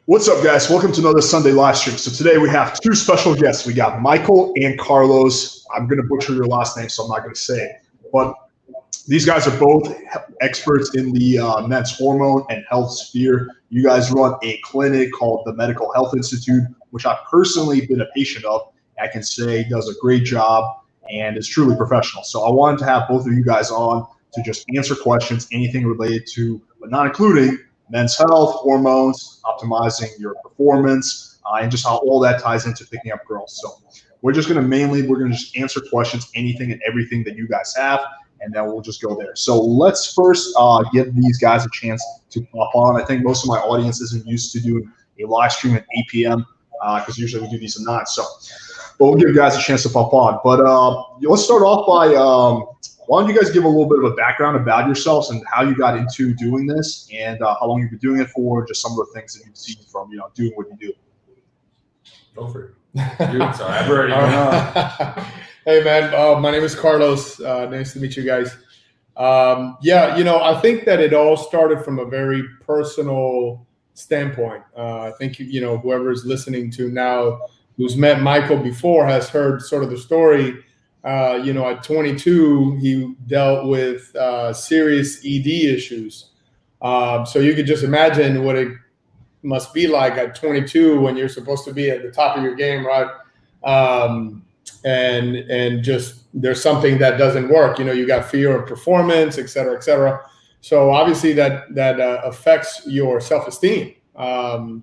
What's up, guys? Welcome to another Sunday live stream. So today we have two special guests. We got Michael and Carlos. I'm going to butcher your last name, so I'm not going to say it. But these guys are both experts in the men's hormone and health sphere. You guys run a clinic called the Medical Health Institute, which I've personally been a patient of. I can say does a great job and is truly professional. So I wanted to have both of you guys on to just answer questions, anything related to, but not including, men's health, hormones, optimizing your performance, and just how all that ties into picking up girls. So we're just going to just answer questions, anything and everything that you guys have, and then we'll just go there. So let's first give these guys a chance to pop on. I think most of my audience isn't used to doing a live stream at 8 p.m. Because usually we do these at 9. So, but we'll give you guys a chance to pop on. But let's start off by why don't you guys give a little bit of a background about yourselves and how you got into doing this and how long you've been doing it for, just some of the things that you've seen from, doing what you do. Go for it. Dude, sorry, I've already Hey, man. My name is Carlos. Nice to meet you guys. I think that it all started from a very personal standpoint. I think, whoever's listening to now who's met Michael before has heard sort of the story. At 22, he dealt with serious ED issues. So you could just imagine what it must be like at 22 when you're supposed to be at the top of your game, right? And just there's something that doesn't work. You got fear of performance, et cetera, et cetera. So obviously that affects your self-esteem. And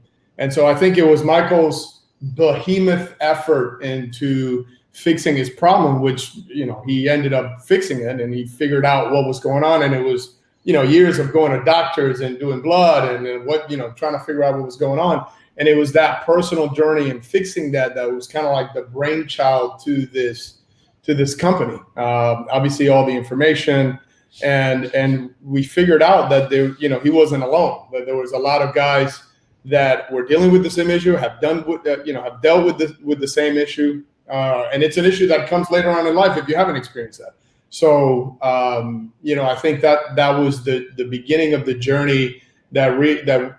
so I think it was Michael's behemoth effort into fixing his problem, which, he ended up fixing it and he figured out what was going on. And it was, years of going to doctors and doing blood and what, trying to figure out what was going on. And it was that personal journey and fixing that was kind of like the brainchild to this company. Obviously all the information and we figured out that he wasn't alone, that there was a lot of guys that were dealing with the same issue, have dealt with the same issue. And it's an issue that comes later on in life if you haven't experienced that. So, I think that was the beginning of the journey that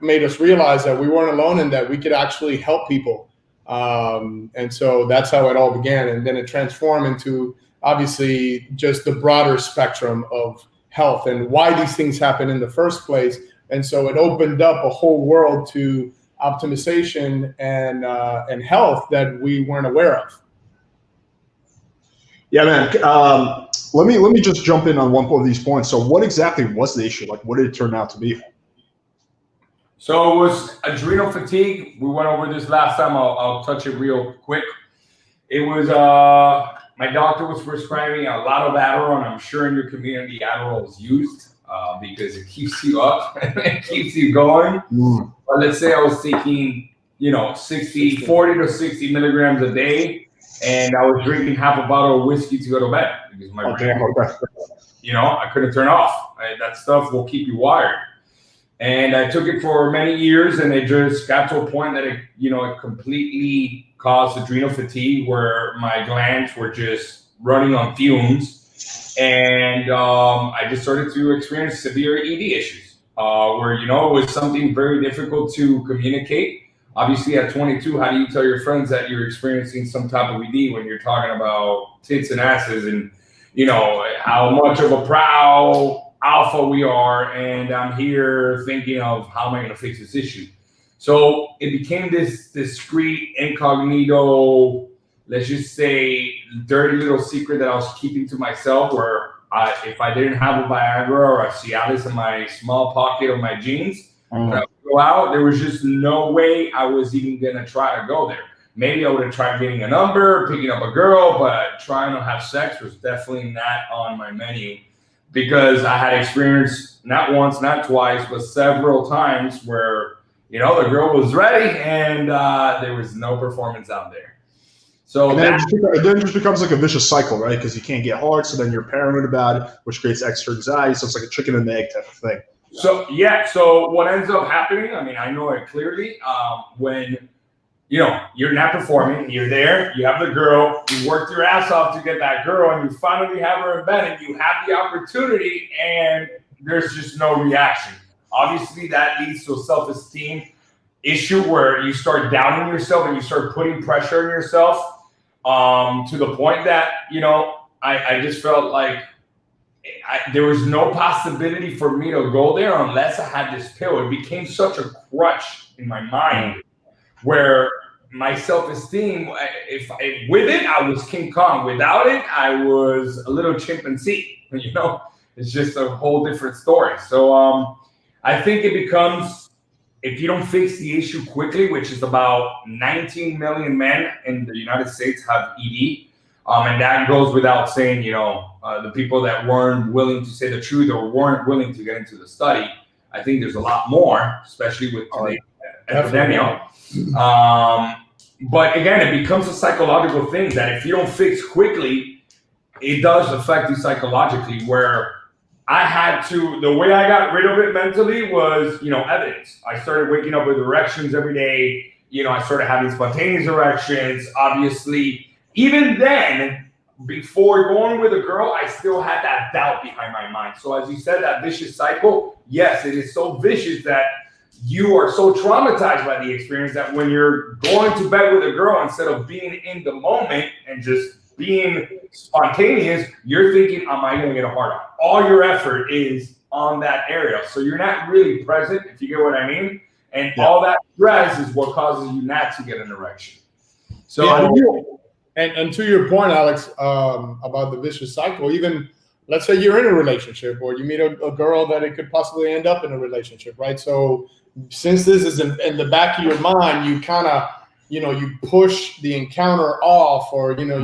made us realize that we weren't alone and that we could actually help people. And so that's how it all began. And then it transformed into obviously just the broader spectrum of health and why these things happen in the first place. And so it opened up a whole world to optimization and health that we weren't aware of. Yeah, man. Let me just jump in on one of these points. So what exactly was the issue? Like, what did it turn out to be? So it was adrenal fatigue. We went over this last time. I'll touch it real quick. It was my doctor was prescribing a lot of Adderall, and I'm sure in your community Adderall is used because it keeps you up and it keeps you going. But let's say I was taking 40 to 60 milligrams a day. And I was drinking half a bottle of whiskey to go to bed because my brain, I couldn't turn off. That stuff will keep you wired. And I took it for many years, and it just got to a point that it completely caused adrenal fatigue, where my glands were just running on fumes, and I just started to experience severe ED issues, where it was something very difficult to communicate. Obviously, at 22, how do you tell your friends that you're experiencing some type of ED when you're talking about tits and asses and, how much of a proud alpha we are, and I'm here thinking of how am I going to fix this issue? So it became this discreet, incognito, let's just say, dirty little secret that I was keeping to myself, where if I didn't have a Viagra or a Cialis in my small pocket of my jeans, when I would go out, there was just no way I was even going to try to go there. Maybe I would have tried getting a number, picking up a girl, but trying to have sex was definitely not on my menu, because I had experienced not once, not twice, but several times where, the girl was ready and there was no performance out there. So and then it just becomes like a vicious cycle, right? Because you can't get hard, so then you're paranoid about it, which creates extra anxiety. So it's like a chicken and egg type of thing. So what ends up happening, I know it clearly, when you're not performing, you're there, you have the girl, you worked your ass off to get that girl, and you finally have her in bed, and you have the opportunity, and there's just no reaction. Obviously, that leads to self-esteem issue where you start doubting yourself and you start putting pressure on yourself to the point that, you know, I just felt like there was no possibility for me to go there unless I had this pill. It became such a crutch in my mind where my self-esteem, with it, I was King Kong. Without it, I was a little chimpanzee, you know? It's just a whole different story. So I think it becomes, if you don't fix the issue quickly, which is about 19 million men in the United States have ED, and that goes without saying, you know, the people that weren't willing to say the truth or weren't willing to get into the study. I think there's a lot more, especially with today's epidemic. But again, it becomes a psychological thing that if you don't fix quickly, it does affect you psychologically, where I had to, the way I got rid of it mentally was, you know, evidence. I started waking up with erections every day. You know, I started having spontaneous erections. Obviously, even then, before going with a girl, I still had that doubt behind my mind. So as you said, that vicious cycle, yes, it is so vicious that you are so traumatized by the experience that when you're going to bed with a girl, instead of being in the moment and just being spontaneous, you're thinking, am I going to get a hard on? All your effort is on that area. So you're not really present, if you get what I mean. And all that stress is what causes you not to get an erection. So, and to your point, Alex, about the vicious cycle, even let's say you're in a relationship or you meet a girl that it could possibly end up in a relationship, right? So since this is in the back of your mind, you kind of, you know, you push the encounter off, or, you know,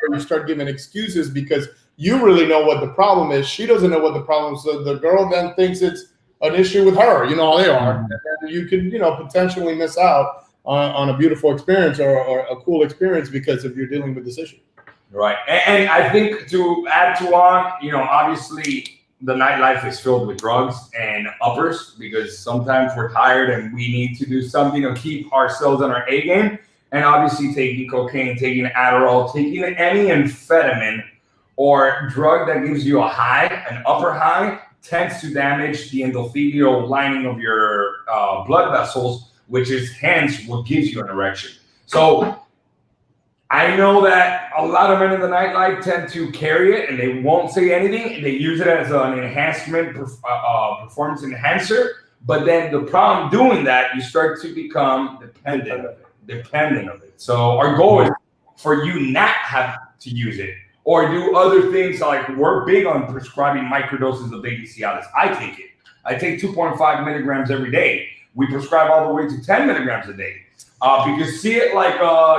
you start giving excuses because you really know what the problem is. She doesn't know what the problem is. So the girl then thinks it's an issue with her. You know how they are. And you could, you know, potentially miss out on a beautiful experience or a cool experience because if you're dealing with this issue. Right. And I think to add to on, you know, obviously the nightlife is filled with drugs and uppers because sometimes we're tired and we need to do something to keep ourselves on our A game. And obviously taking cocaine, taking Adderall, taking any amphetamine or drug that gives you a high, an upper high, tends to damage the endothelial lining of your blood vessels, which is hence what gives you an erection. So I know that a lot of men in the nightlife tend to carry it and they won't say anything and they use it as an enhancement, performance enhancer. But then the problem doing that, you start to become dependent of it. So our goal is for you not have to use it or do other things. Like we're big on prescribing microdoses of daily Cialis. I take it. I take 2.5 milligrams every day. We prescribe all the way to 10 milligrams a day. Because see it like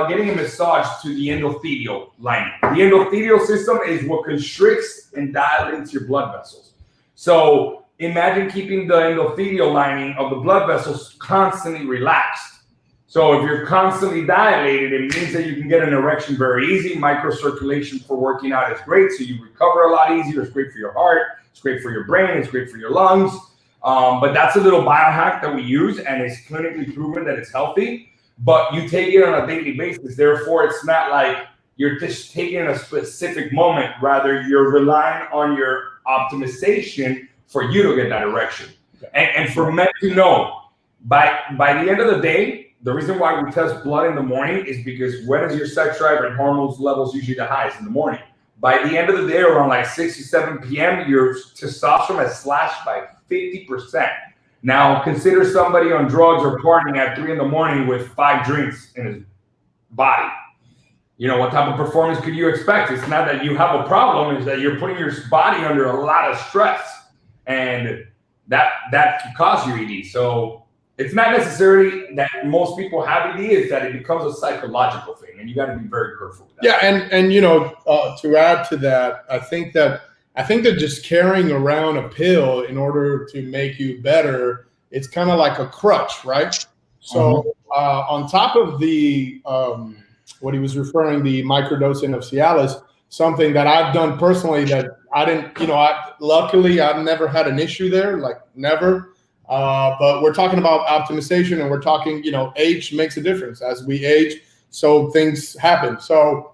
getting a massage to the endothelial lining. The endothelial system is what constricts and dilates your blood vessels. So imagine keeping the endothelial lining of the blood vessels constantly relaxed. So if you're constantly dilated, it means that you can get an erection very easy. Microcirculation for working out is great, so you recover a lot easier. It's great for your heart. It's great for your brain. It's great for your lungs. But that's a little biohack that we use, and it's clinically proven that it's healthy. But you take it on a daily basis. Therefore, it's not like you're just taking a specific moment. Rather, you're relying on your optimization for you to get that erection. And for men to know, by the end of the day, the reason why we test blood in the morning is because when is your sex drive and hormones levels usually the highest? In the morning. By the end of the day, around like 6 to 7 p.m., your testosterone has slashed by 50%. Now, consider somebody on drugs or partying at 3 in the morning with 5 drinks in his body. You know, what type of performance could you expect? It's not that you have a problem, it's that you're putting your body under a lot of stress. And that can cause you ED. So it's not necessarily that most people have ED, it's that it becomes a psychological thing. And you got to be very careful with that. Yeah, and you know, to add to that, I think that just carrying around a pill in order to make you better, it's kind of like a crutch, right? So on top of the what he was referring, the microdosing of Cialis, something that I've done personally that I didn't, you know, luckily I've never had an issue there, like never. But we're talking about optimization, and we're talking, you know, age makes a difference. As we age, so things happen. So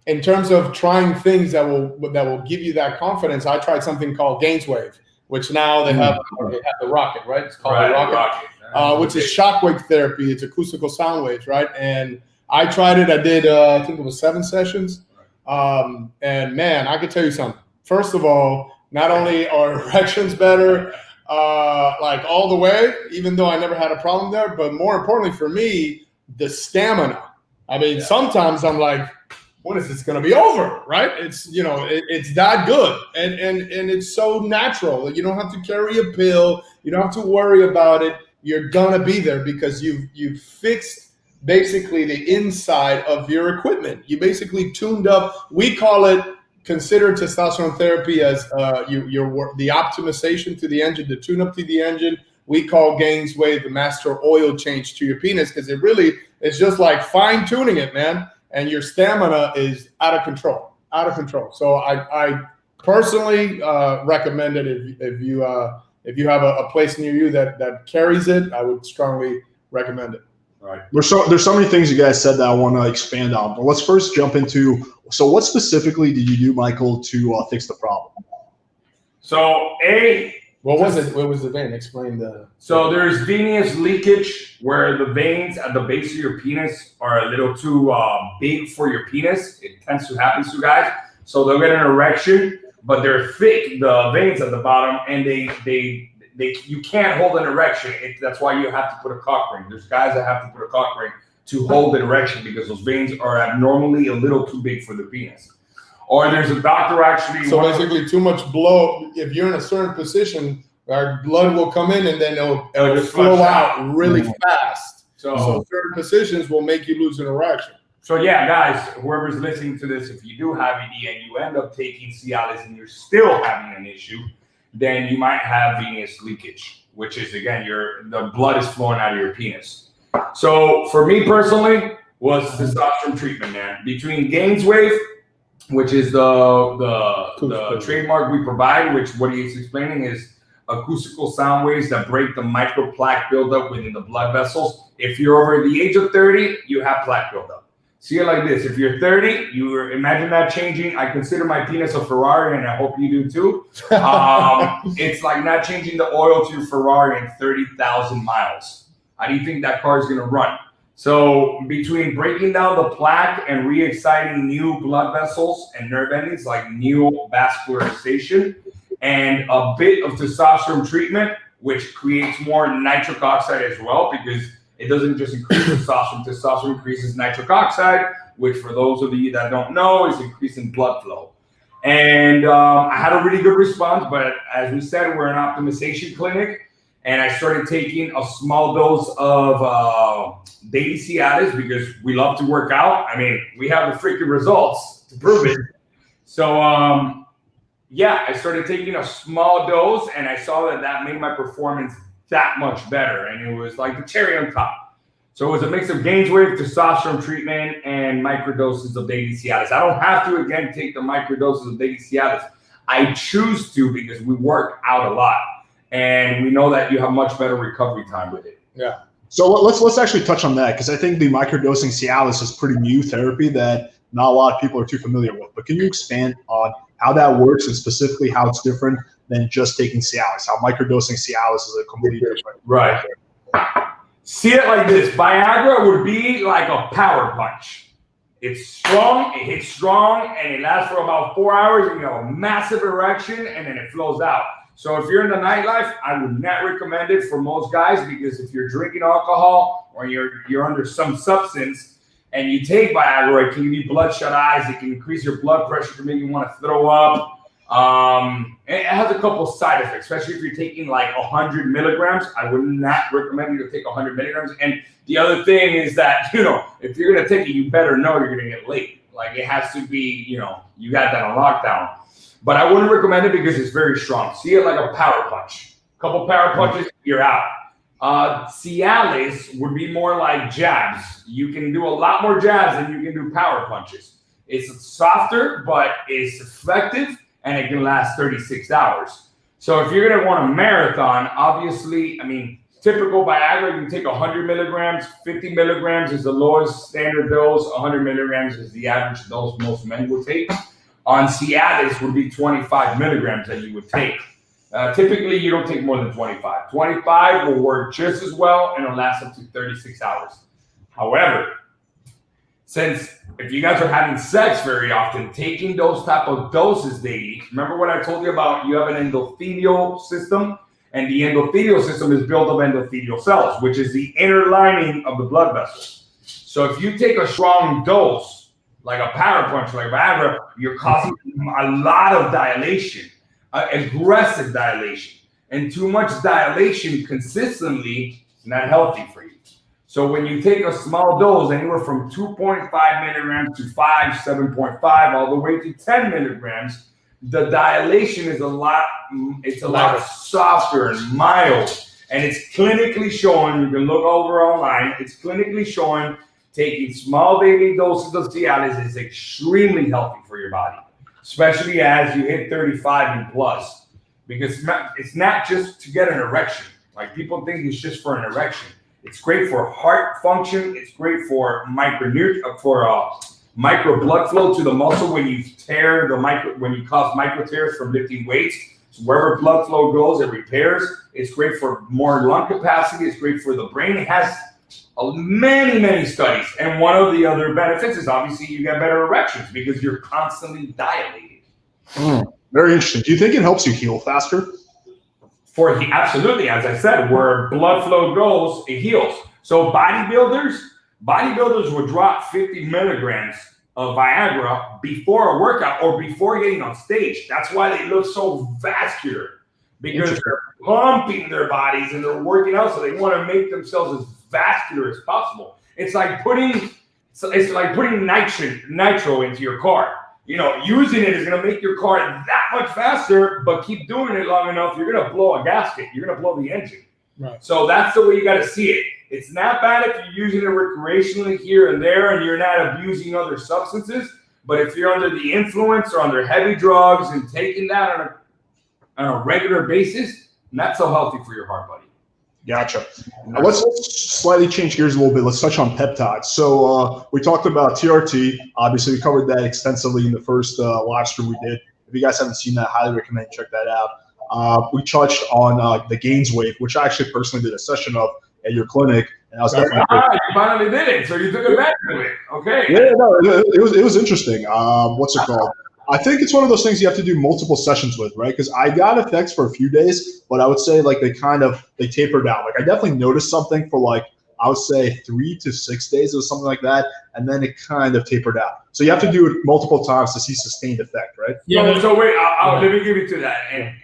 in terms of trying things that will give you that confidence, I tried something called Gainswave, which now they have the rocket, right? It's called the rocket. which is shockwave therapy. It's acoustical sound waves, right? And I tried it. I did, I think it was 7 sessions. And man, I can tell you something. First of all, not only are erections better, like all the way, even though I never had a problem there, but more importantly for me, the stamina. I mean, sometimes I'm like, when is this going to be over, right? It's, you know, it's that good. And it's so natural. You don't have to carry a pill. You don't have to worry about it. You're going to be there because you've fixed basically the inside of your equipment. You basically tuned up. We call it, consider testosterone therapy as the optimization to the engine, the tune up to the engine. We call gains wave the master oil change to your penis because it really is just like fine tuning it, man. And your stamina is out of control. So I personally recommend it if you have a place near you that carries it. I would strongly recommend it. Right. There's so many things you guys said that I want to expand on, but let's first jump into, so what specifically did you do, Michael, to fix the problem? So what was it? What was the vein? Explain the. So there's venous leakage where the veins at the base of your penis are a little too big for your penis. It tends to happen to guys. So they'll get an erection, but they're thick, the veins at the bottom, and you can't hold an erection. That's why you have to put a cock ring. There's guys that have to put a cock ring to hold an erection because those veins are abnormally a little too big for the penis. Or there's a doctor actually. So basically too much blow. If you're in a certain position, our blood will come in and then it'll just flow out really fast. So certain positions will make you lose an erection. So yeah, guys, whoever's listening to this, if you do have ED and you end up taking Cialis and you're still having an issue, then you might have venous leakage, which is, again, the blood is flowing out of your penis. So for me personally, was testosterone treatment, man. Between gains wave, which is the trademark we provide, which what he's explaining is acoustical sound waves that break the micro plaque buildup within the blood vessels. If you're over the age of 30, you have plaque buildup. See it like this. If you're 30, imagine that changing. I consider my penis a Ferrari, and I hope you do too. It's like not changing the oil to your Ferrari in 30,000 miles. How do you think that car is going to run? So between breaking down the plaque and re-exciting new blood vessels and nerve endings, like new vascularization, and a bit of testosterone treatment, which creates more nitric oxide as well, because it doesn't just increase testosterone. Testosterone increases nitric oxide, which for those of you that don't know is increasing blood flow. And I had a really good response, but as we said, we're an optimization clinic. And I started taking a small dose of daily Cialis because we love to work out. I mean, we have the freaking results to prove it. So, yeah, I started taking a small dose, and I saw that made my performance that much better. And it was like the cherry on top. So it was a mix of gains wave, testosterone treatment, and microdoses of daily Cialis. I don't have to, again, take the microdoses of daily Cialis. I choose to because we work out a lot. And we know that you have much better recovery time with it. Yeah. So let's actually touch on that, because I think the microdosing Cialis is pretty new therapy that not a lot of people are too familiar with. But can you expand on how that works and specifically how it's different than just taking Cialis? How microdosing Cialis is a completely different. Right. See it like this. Viagra would be like a power punch. It's strong, it hits strong, and it lasts for about 4 hours, and you have a massive erection, and then it flows out. So if you're in the nightlife, I would not recommend it for most guys, because if you're drinking alcohol or you're under some substance and you take Viagra, it can give you bloodshot eyes. It can increase your blood pressure to make you want to throw up. It has a couple side effects, especially if you're taking like 100 milligrams. I would not recommend you to take 100 milligrams. And the other thing is that, if you're going to take it, you better know you're going to get late. Like it has to be, you got that on lockdown. But I wouldn't recommend it because it's very strong. See it like a power punch. A couple power punches, you're out. Cialis would be more like jabs. You can do a lot more jabs than you can do power punches. It's softer, but it's effective, and it can last 36 hours. So if you're going to want a marathon, obviously, typical Viagra, you can take 100 milligrams. 50 milligrams is the lowest standard dose. 100 milligrams is the average dose most men would take. On Cialis would be 25 milligrams that you would take. Typically, you don't take more than 25. 25 will work just as well and it'll last up to 36 hours. However, since if you guys are having sex very often, taking those type of doses daily, remember what I told you about you have an endothelial system, and the endothelial system is built of endothelial cells, which is the inner lining of the blood vessels. So if you take a strong dose, like a power punch, like Viagra, you're causing a lot of dilation, aggressive dilation. And too much dilation consistently is not healthy for you. So when you take a small dose, anywhere from 2.5 milligrams to 5, 7.5, all the way to 10 milligrams, the dilation is a lot softer and mild. And it's clinically shown, you can look over online, it's clinically showing taking small daily doses of Cialis is extremely healthy for your body, especially as you hit 35 and plus. Because it's not just to get an erection. Like people think it's just for an erection. It's great for heart function. It's great for micro blood flow to the muscle when you tear when you cause micro tears from lifting weights. So wherever blood flow goes, it repairs. It's great for more lung capacity. It's great for the brain. It has many studies. And one of the other benefits is obviously you get better erections because you're constantly dilated. Very interesting. Do you think it helps you heal faster? Absolutely, as I said, where blood flow goes, it heals. So bodybuilders will drop 50 milligrams of Viagra before a workout or before getting on stage. That's why they look so vascular, because they're pumping their bodies and they're working out, so they want to make themselves as vascular as possible. It's like putting nitro into your car. You know, using it is going to make your car that much faster, but keep doing it long enough, you're going to blow a gasket. You're going to blow the engine. Right. So that's the way you got to see it. It's not bad if you're using it recreationally here and there and you're not abusing other substances. But if you're under the influence or under heavy drugs and taking that on a regular basis, not so healthy for your heart, buddy. Gotcha. Now let's slightly change gears a little bit. Let's touch on peptides. So we talked about TRT. Obviously, we covered that extensively in the first live stream we did. If you guys haven't seen that, highly recommend you check that out. We touched on the gains wave, which I actually personally did a session of at your clinic, and I was definitely you finally did it, so you took advantage of it. Okay. Yeah, no, it was interesting. What's it called? I think it's one of those things you have to do multiple sessions with, right? Because I got effects for a few days, but I would say like they tapered out. Like I definitely noticed something for like, I would say 3 to 6 days or something like that, and then it kind of tapered out. So you have to do it multiple times to see sustained effect, right? Yeah. So wait, let me give you to that. And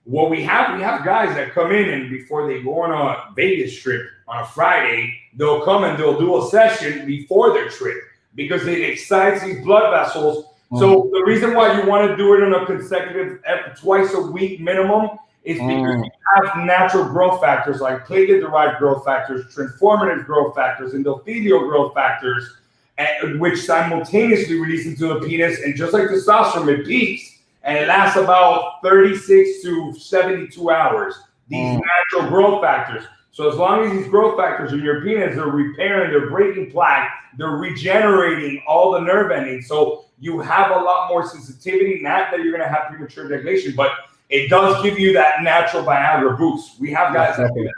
what we have guys that come in and before they go on a Vegas trip on a Friday, they'll come and they'll do a session before their trip because it excites these blood vessels. So the reason why you want to do it on a consecutive twice a week minimum is because you have natural growth factors like platelet-derived growth factors, transformative growth factors, endothelial growth factors, which simultaneously release into the penis. And just like testosterone, it peaks and it lasts about 36 to 72 hours. These natural growth factors. So as long as these growth factors in your penis, they're repairing, they're breaking plaque, they're regenerating all the nerve endings. So you have a lot more sensitivity, not that you're going to have premature ejaculation, but it does give you that natural Viagra boost. We have guys that do that.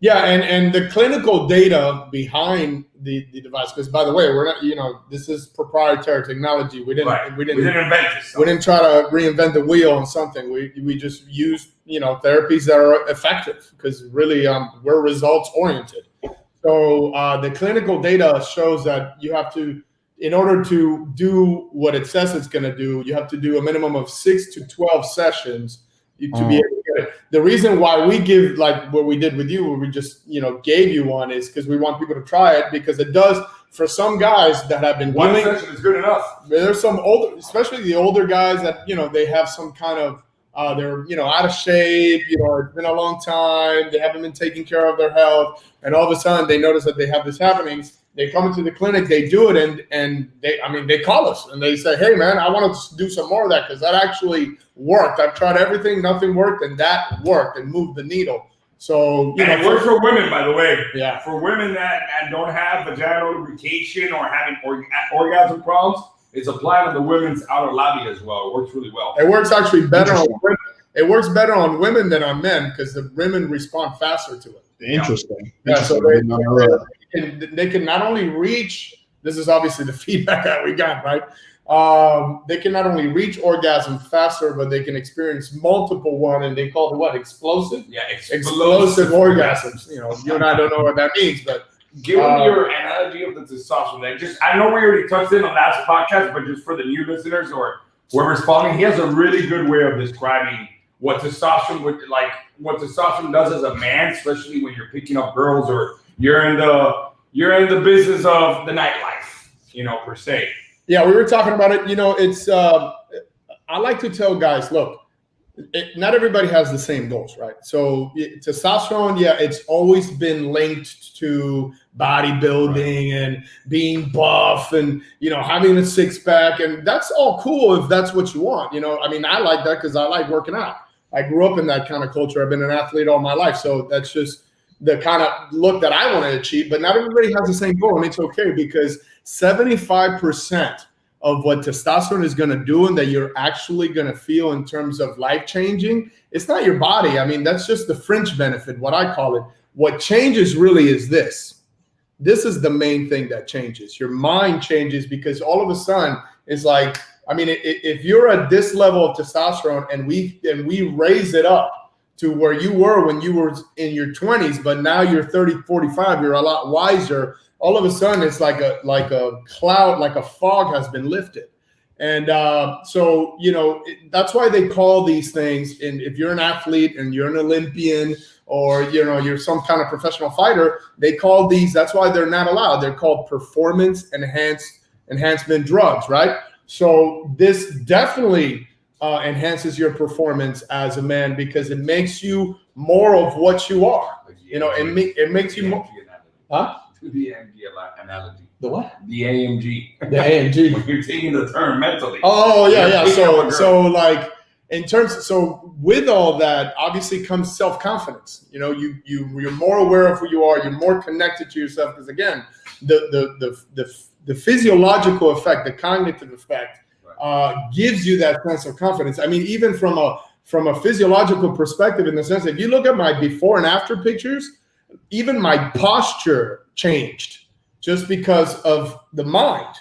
Yeah, and the clinical data behind the device, because by the way, we're not, this is proprietary technology. We didn't invent this. We didn't try to reinvent the wheel on something. We just used therapies that are effective because really we're results oriented. So the clinical data shows that you have to, in order to do what it says it's going to do, you have to do a minimum of 6 to 12 sessions to be able to get it. The reason why we give like what we did with you, where we just gave you one, is because we want people to try it, because it does for some guys that have been one session is good enough. There's some older, especially the older guys that they have some kind of they're out of shape. It's been a long time. They haven't been taking care of their health, and all of a sudden they notice that they have this happening. They come into the clinic, they do it, and they call us and they say, "Hey, man, I want to do some more of that because that actually worked. I've tried everything, nothing worked, and that worked and moved the needle." So and it works for women, by the way. Yeah, for women that don't have vaginal lubrication or having orgasm problems, it's applied on the women's outer labia as well. It works really well. It works actually better on women. It works better on women than on men because the women respond faster to it. Interesting. Yeah, so they can not only reach, this is obviously the feedback that we got, right? They can not only reach orgasm faster, but they can experience multiple one, and they call it what? Explosive? Yeah, explosive orgasms. You know, you and I don't know what that means, but give me your analogy of the testosterone. I know we already touched it on last podcast, but just for the new listeners or whoever's following, he has a really good way of describing what testosterone what testosterone does as a man, especially when you're picking up girls or you're in the business of the nightlife, you know, per se. Yeah, we were talking about it. You know, it's I like to tell guys, look, not everybody has the same goals, right? So testosterone, yeah, it's always been linked to bodybuilding and being buff and, you know, having a six pack. And that's all cool if that's what you want. You know, I mean, I like that because I like working out. I grew up in that kind of culture. I've been an athlete all my life. So that's just the kind of look that I want to achieve. But not everybody has the same goal. And it's okay because 75% of what testosterone is going to do and that you're actually going to feel in terms of life-changing, it's not your body. I mean, that's just the fringe benefit, what I call it. What changes really is this. This is the main thing that changes. Your mind changes because all of a sudden it's like, I mean, if you're at this level of testosterone and we raise it up to where you were when you were in your 20s, but now you're 30, 45, you're a lot wiser. All of a sudden, it's like a cloud, like a fog has been lifted. And so, you know, that's why they call these things, and if you're an athlete and you're an Olympian or, you know, you're some kind of professional fighter, they call these, that's why they're not allowed. They're called performance enhancement drugs, right? So this definitely enhances your performance as a man because it makes you more of what you are. You know, it makes you more. Huh? To the AMG analogy. The what? The AMG. The AMG. You're taking the term mentally. Oh yeah. So like in terms, so with all that, obviously comes self-confidence. You know, you're more aware of who you are. You're more connected to yourself because again, the physiological effect, the cognitive effect, gives you that sense of confidence. I mean, even from a physiological perspective, in the sense that if you look at my before and after pictures, even my posture changed just because of the mind.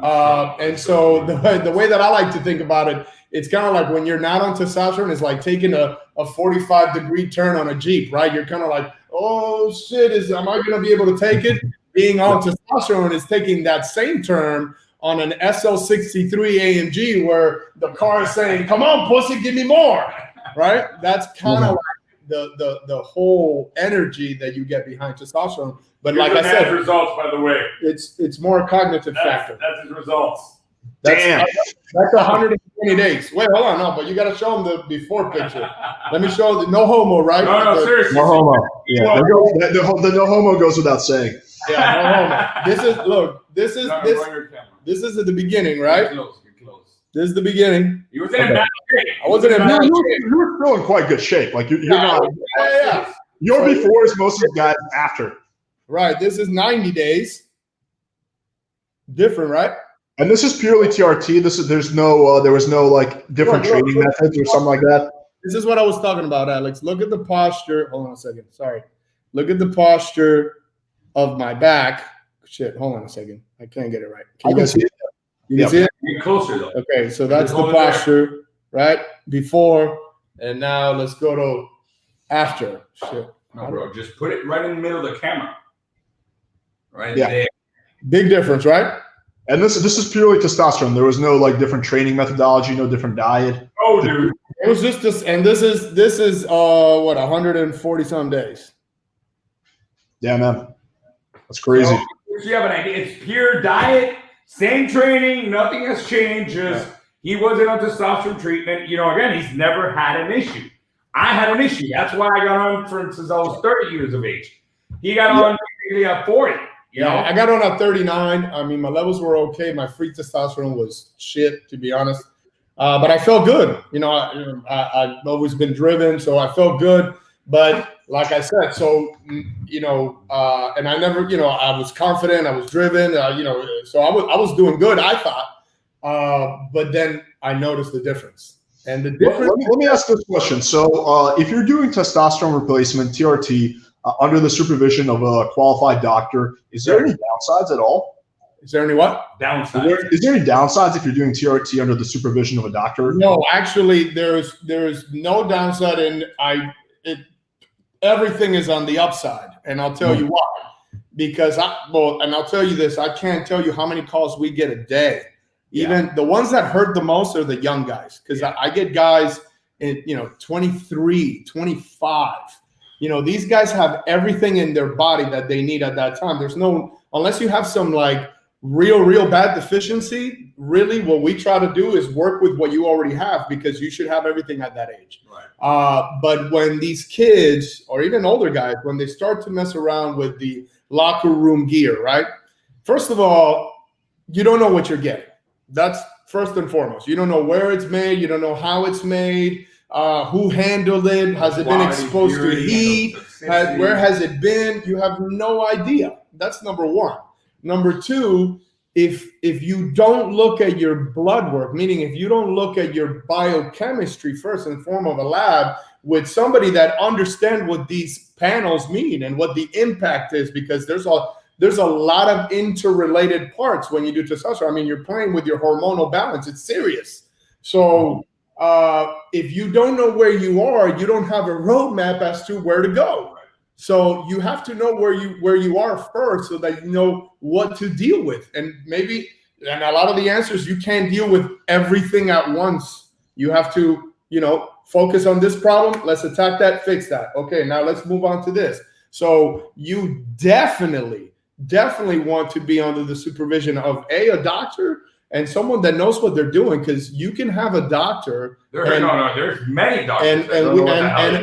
And so the way that I like to think about it, it's kind of like when you're not on testosterone, it's like taking a 45-degree turn on a Jeep, right? You're kind of like, oh shit, am I going to be able to take it? Being on testosterone is taking that same turn on an SL63 AMG where the car is saying, come on, pussy, give me more, right? That's kind of like the whole energy that you get behind testosterone. But like I said, results, by the way, it's more a cognitive factor. That's his results. Damn. That's 120 days. Wait, hold on. No, but you got to show them the before picture. Let me show the no homo, right? No, seriously. No homo. Yeah, the no homo goes without saying. Yeah, no homo. This is at the beginning, right? Get close. This is the beginning. You were in bad shape. I wasn't in bad shape. You're still in quite good shape. Like you're not. Yeah. Your before is most of the guys after. Right. This is 90 days. Different, right? And this is purely TRT. There was no like different training methods or something like that. This is what I was talking about, Alex. Look at the posture. Hold on a second. Sorry. Look at the posture of my back. Shit. Hold on a second. I can't get it right. Can you guys see it? You can see it? Get closer though. Okay, so that's the posture, right? Before, and now let's go to after. Shit. No, bro, just put it right in the middle of the camera. Right there. Big difference, right? And this is purely testosterone. There was no like different training methodology, no different diet. Oh, dude. It was just this, and this is what 140 some days. Yeah, man. That's crazy. So you have an idea. It's pure diet, same training, nothing has changed. Just he wasn't on testosterone treatment. You know, again, he's never had an issue. I had an issue. That's why I got on since I was 30 years of age. He got on basically at 40. You know? I got on at 39. I mean, my levels were okay. My free testosterone was shit, to be honest. But I felt good. You know, I've always been driven, so I felt good. But like I said, so, you know, and I never, you know, I was confident, I was driven, you know, so I was doing good, I thought. But then I noticed the difference. And the difference. Let me ask this question. So if you're doing testosterone replacement, TRT, under the supervision of a qualified doctor, is there any downsides at all? Is there any what? Downsides. Is there any downsides if you're doing TRT under the supervision of a doctor? No, actually, there's no downside, and everything is on the upside, and I'll tell you why. Because and I'll tell you this, I can't tell you how many calls we get a day. Even the ones that hurt the most are the young guys, because I get guys in 23, 25. These guys have everything in their body that they need at that time. There's no, unless you have some like real bad deficiency, really what we try to do is work with what you already have, because you should have everything at that age. Right. But when these kids or even older guys, when they start to mess around with the locker room gear, right? First of all, you don't know what you're getting. That's first and foremost. You don't know where it's made. You don't know how it's made. Who handled it? Has it been exposed to heat? Where has it been? You have no idea. That's number one. Number two, if you don't look at your blood work, meaning if you don't look at your biochemistry first in form of a lab with somebody that understands what these panels mean and what the impact is, because there's a lot of interrelated parts when you do testosterone. I mean, you're playing with your hormonal balance. It's serious. So if you don't know where you are, you don't have a roadmap as to where to go. So you have to know where you are first, so that you know what to deal with. And a lot of the answers, you can't deal with everything at once. You have to, focus on this problem. Let's attack that, fix that. Okay, now let's move on to this. So you definitely want to be under the supervision of a doctor and someone that knows what they're doing, because you can have a doctor. There's many doctors.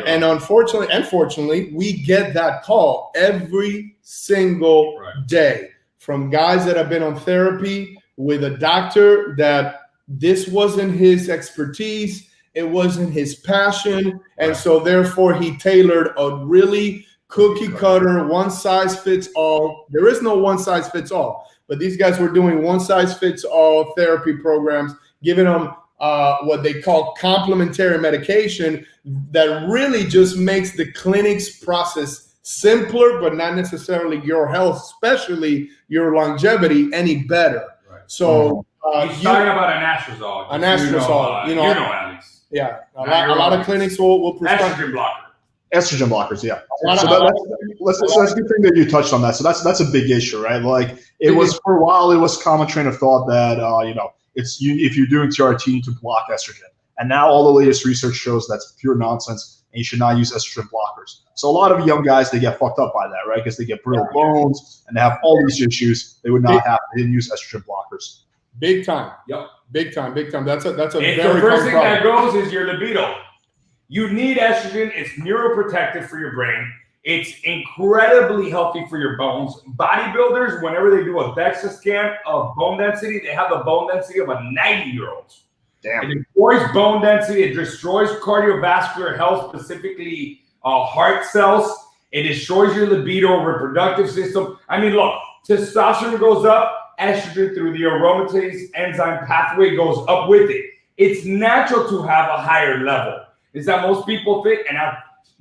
And unfortunately, we get that call every single day from guys that have been on therapy with a doctor that this wasn't his expertise, it wasn't his passion, and so therefore he tailored a really cookie cutter, one size fits all. There is no one size fits all. But these guys were doing one size fits all therapy programs, giving them what they call complementary medication that really just makes the clinic's process simpler, but not necessarily your health, especially your longevity, any better. Right. So he's talking about anastrozole. Anastrozole, you know at least. Yeah, a lot of clinics will prescribe estrogen blocker. Estrogen blockers, yeah. So that's a good thing that you touched on that. So that's a big issue, right? Like it was for a while, it was a common train of thought that if you're doing TRT, you need to block estrogen, and now all the latest research shows that's pure nonsense, and you should not use estrogen blockers. So a lot of young guys, they get fucked up by that, right? Because they get brittle bones and they have all these issues. They would not have to use estrogen blockers. Big time. Yep. Big time. That's a very the first thing that goes is your libido. You need estrogen. It's neuroprotective for your brain. It's incredibly healthy for your bones. Bodybuilders, whenever they do a DEXA scan of bone density, they have the bone density of a 90-year-old. Damn. It destroys bone density. It destroys cardiovascular health, specifically heart cells. It destroys your libido, reproductive system. I mean, look, testosterone goes up, estrogen through the aromatase enzyme pathway goes up with it. It's natural to have a higher level. Is that most people think, and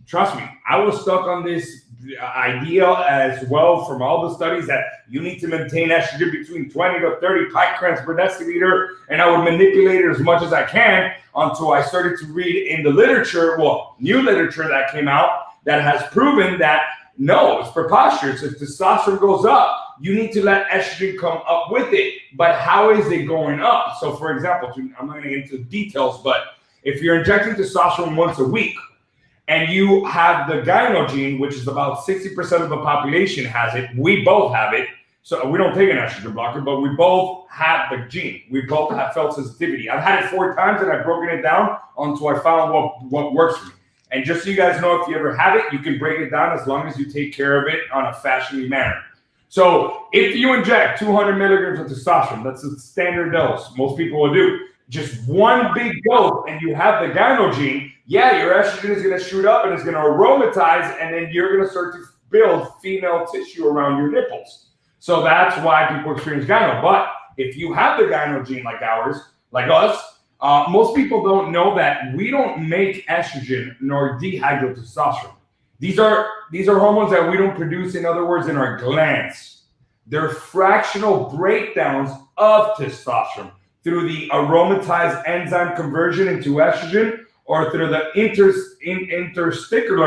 trust me, I was stuck on this idea as well from all the studies that you need to maintain estrogen between 20 to 30 picograms per deciliter, and I would manipulate it as much as I can until I started to read in the literature, new literature that came out that has proven that no, it's preposterous. If testosterone goes up, you need to let estrogen come up with it. But how is it going up? So for example, I'm not going to get into details, but if you're injecting testosterone once a week and you have the gyno gene, which is about 60% of the population has it, we both have it. So we don't take an estrogen blocker, but we both have the gene. We both have felt sensitivity. I've had it 4 times and I've broken it down until I found what works for me. And just so you guys know, if you ever have it, you can break it down as long as you take care of it on a fashionable manner. So if you inject 200 milligrams of testosterone, that's a standard dose. Most people will do. Just one big dose and you have the gyno gene, your estrogen is going to shoot up and it's going to aromatize, and then you're going to start to build female tissue around your nipples. So that's why people experience gyno. But if you have the gyno gene like ours, like us, Most people don't know that we don't make estrogen nor dihydrotestosterone. These are hormones that we don't produce, in other words, in our glands. They're fractional breakdowns of testosterone through the aromatase enzyme conversion into estrogen, or through the interstitial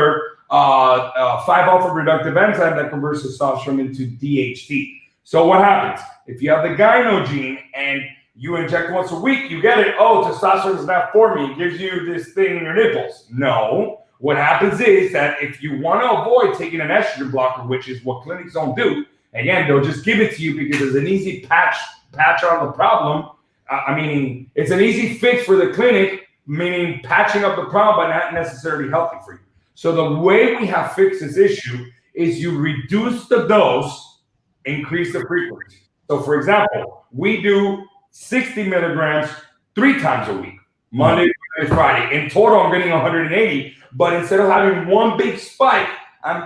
5-alpha reductive enzyme that converts testosterone into DHT. So what happens? If you have the gyno gene and you inject once a week, you get it. Oh, testosterone is not for me. It gives you this thing in your nipples. No. What happens is that if you want to avoid taking an estrogen blocker, which is what clinics don't do, again, they'll just give it to you because it's an easy patch on the problem. Meaning it's an easy fix for the clinic, meaning patching up the problem, but not necessarily healthy for you. So the way we have fixed this issue is you reduce the dose, increase the frequency. So for example, we do 60 milligrams 3 times a week, Monday, Wednesday, Friday. In total, I'm getting 180, but instead of having one big spike,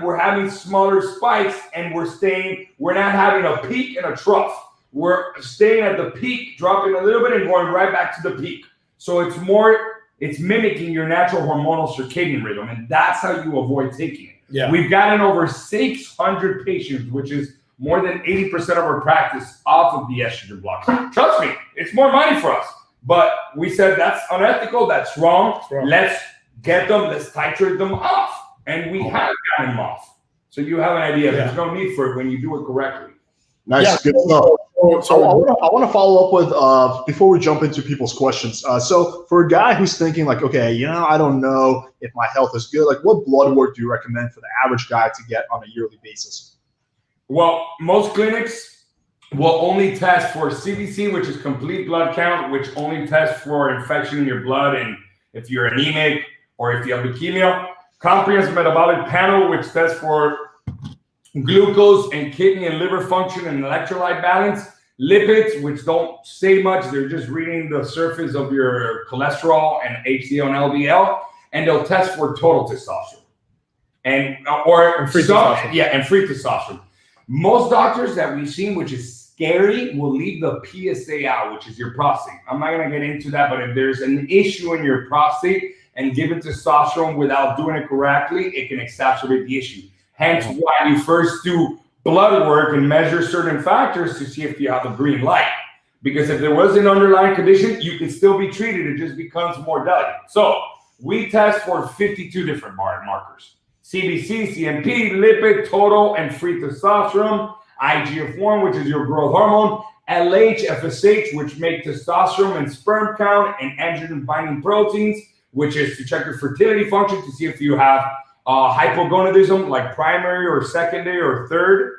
we're having smaller spikes, and we're not having a peak and a trough. We're staying at the peak, dropping a little bit and going right back to the peak. So it's mimicking your natural hormonal circadian rhythm, and that's how you avoid taking it. Yeah. We've gotten over 600 patients, which is more than 80% of our practice, off of the estrogen blocker. Trust me, it's more money for us. But we said that's unethical, that's wrong. Let's get them, let's titrate them off. And we have gotten them off. So you have an idea. There's no need for it when you do it correctly. Nice, good stuff. So I want to follow up with, before we jump into people's questions. So for a guy who's thinking like, okay, I don't know if my health is good, like what blood work do you recommend for the average guy to get on a yearly basis? Well, most clinics will only test for CBC, which is complete blood count, which only tests for infection in your blood and if you're anemic or if you have leukemia. Comprehensive metabolic panel, which tests for glucose and kidney and liver function and electrolyte balance. Lipids, which don't say much, they're just reading the surface of your cholesterol and HDL and LDL, and they'll test for total testosterone and free testosterone. Most doctors that we've seen, which is scary, will leave the PSA out, which is your prostate. I'm not going to get into that, but if there's an issue in your prostate and giving testosterone without doing it correctly, it can exacerbate the issue. Hence why you first do blood work and measure certain factors to see if you have a green light. Because if there was an underlying condition, you can still be treated. It just becomes more delicate. So we test for 52 different markers. CBC, CMP, lipid, total, and free testosterone. IGF-1, which is your growth hormone. LH, FSH, which make testosterone and sperm count, and androgen-binding proteins, which is to check your fertility function to see if you have hypogonadism, like primary or secondary or third.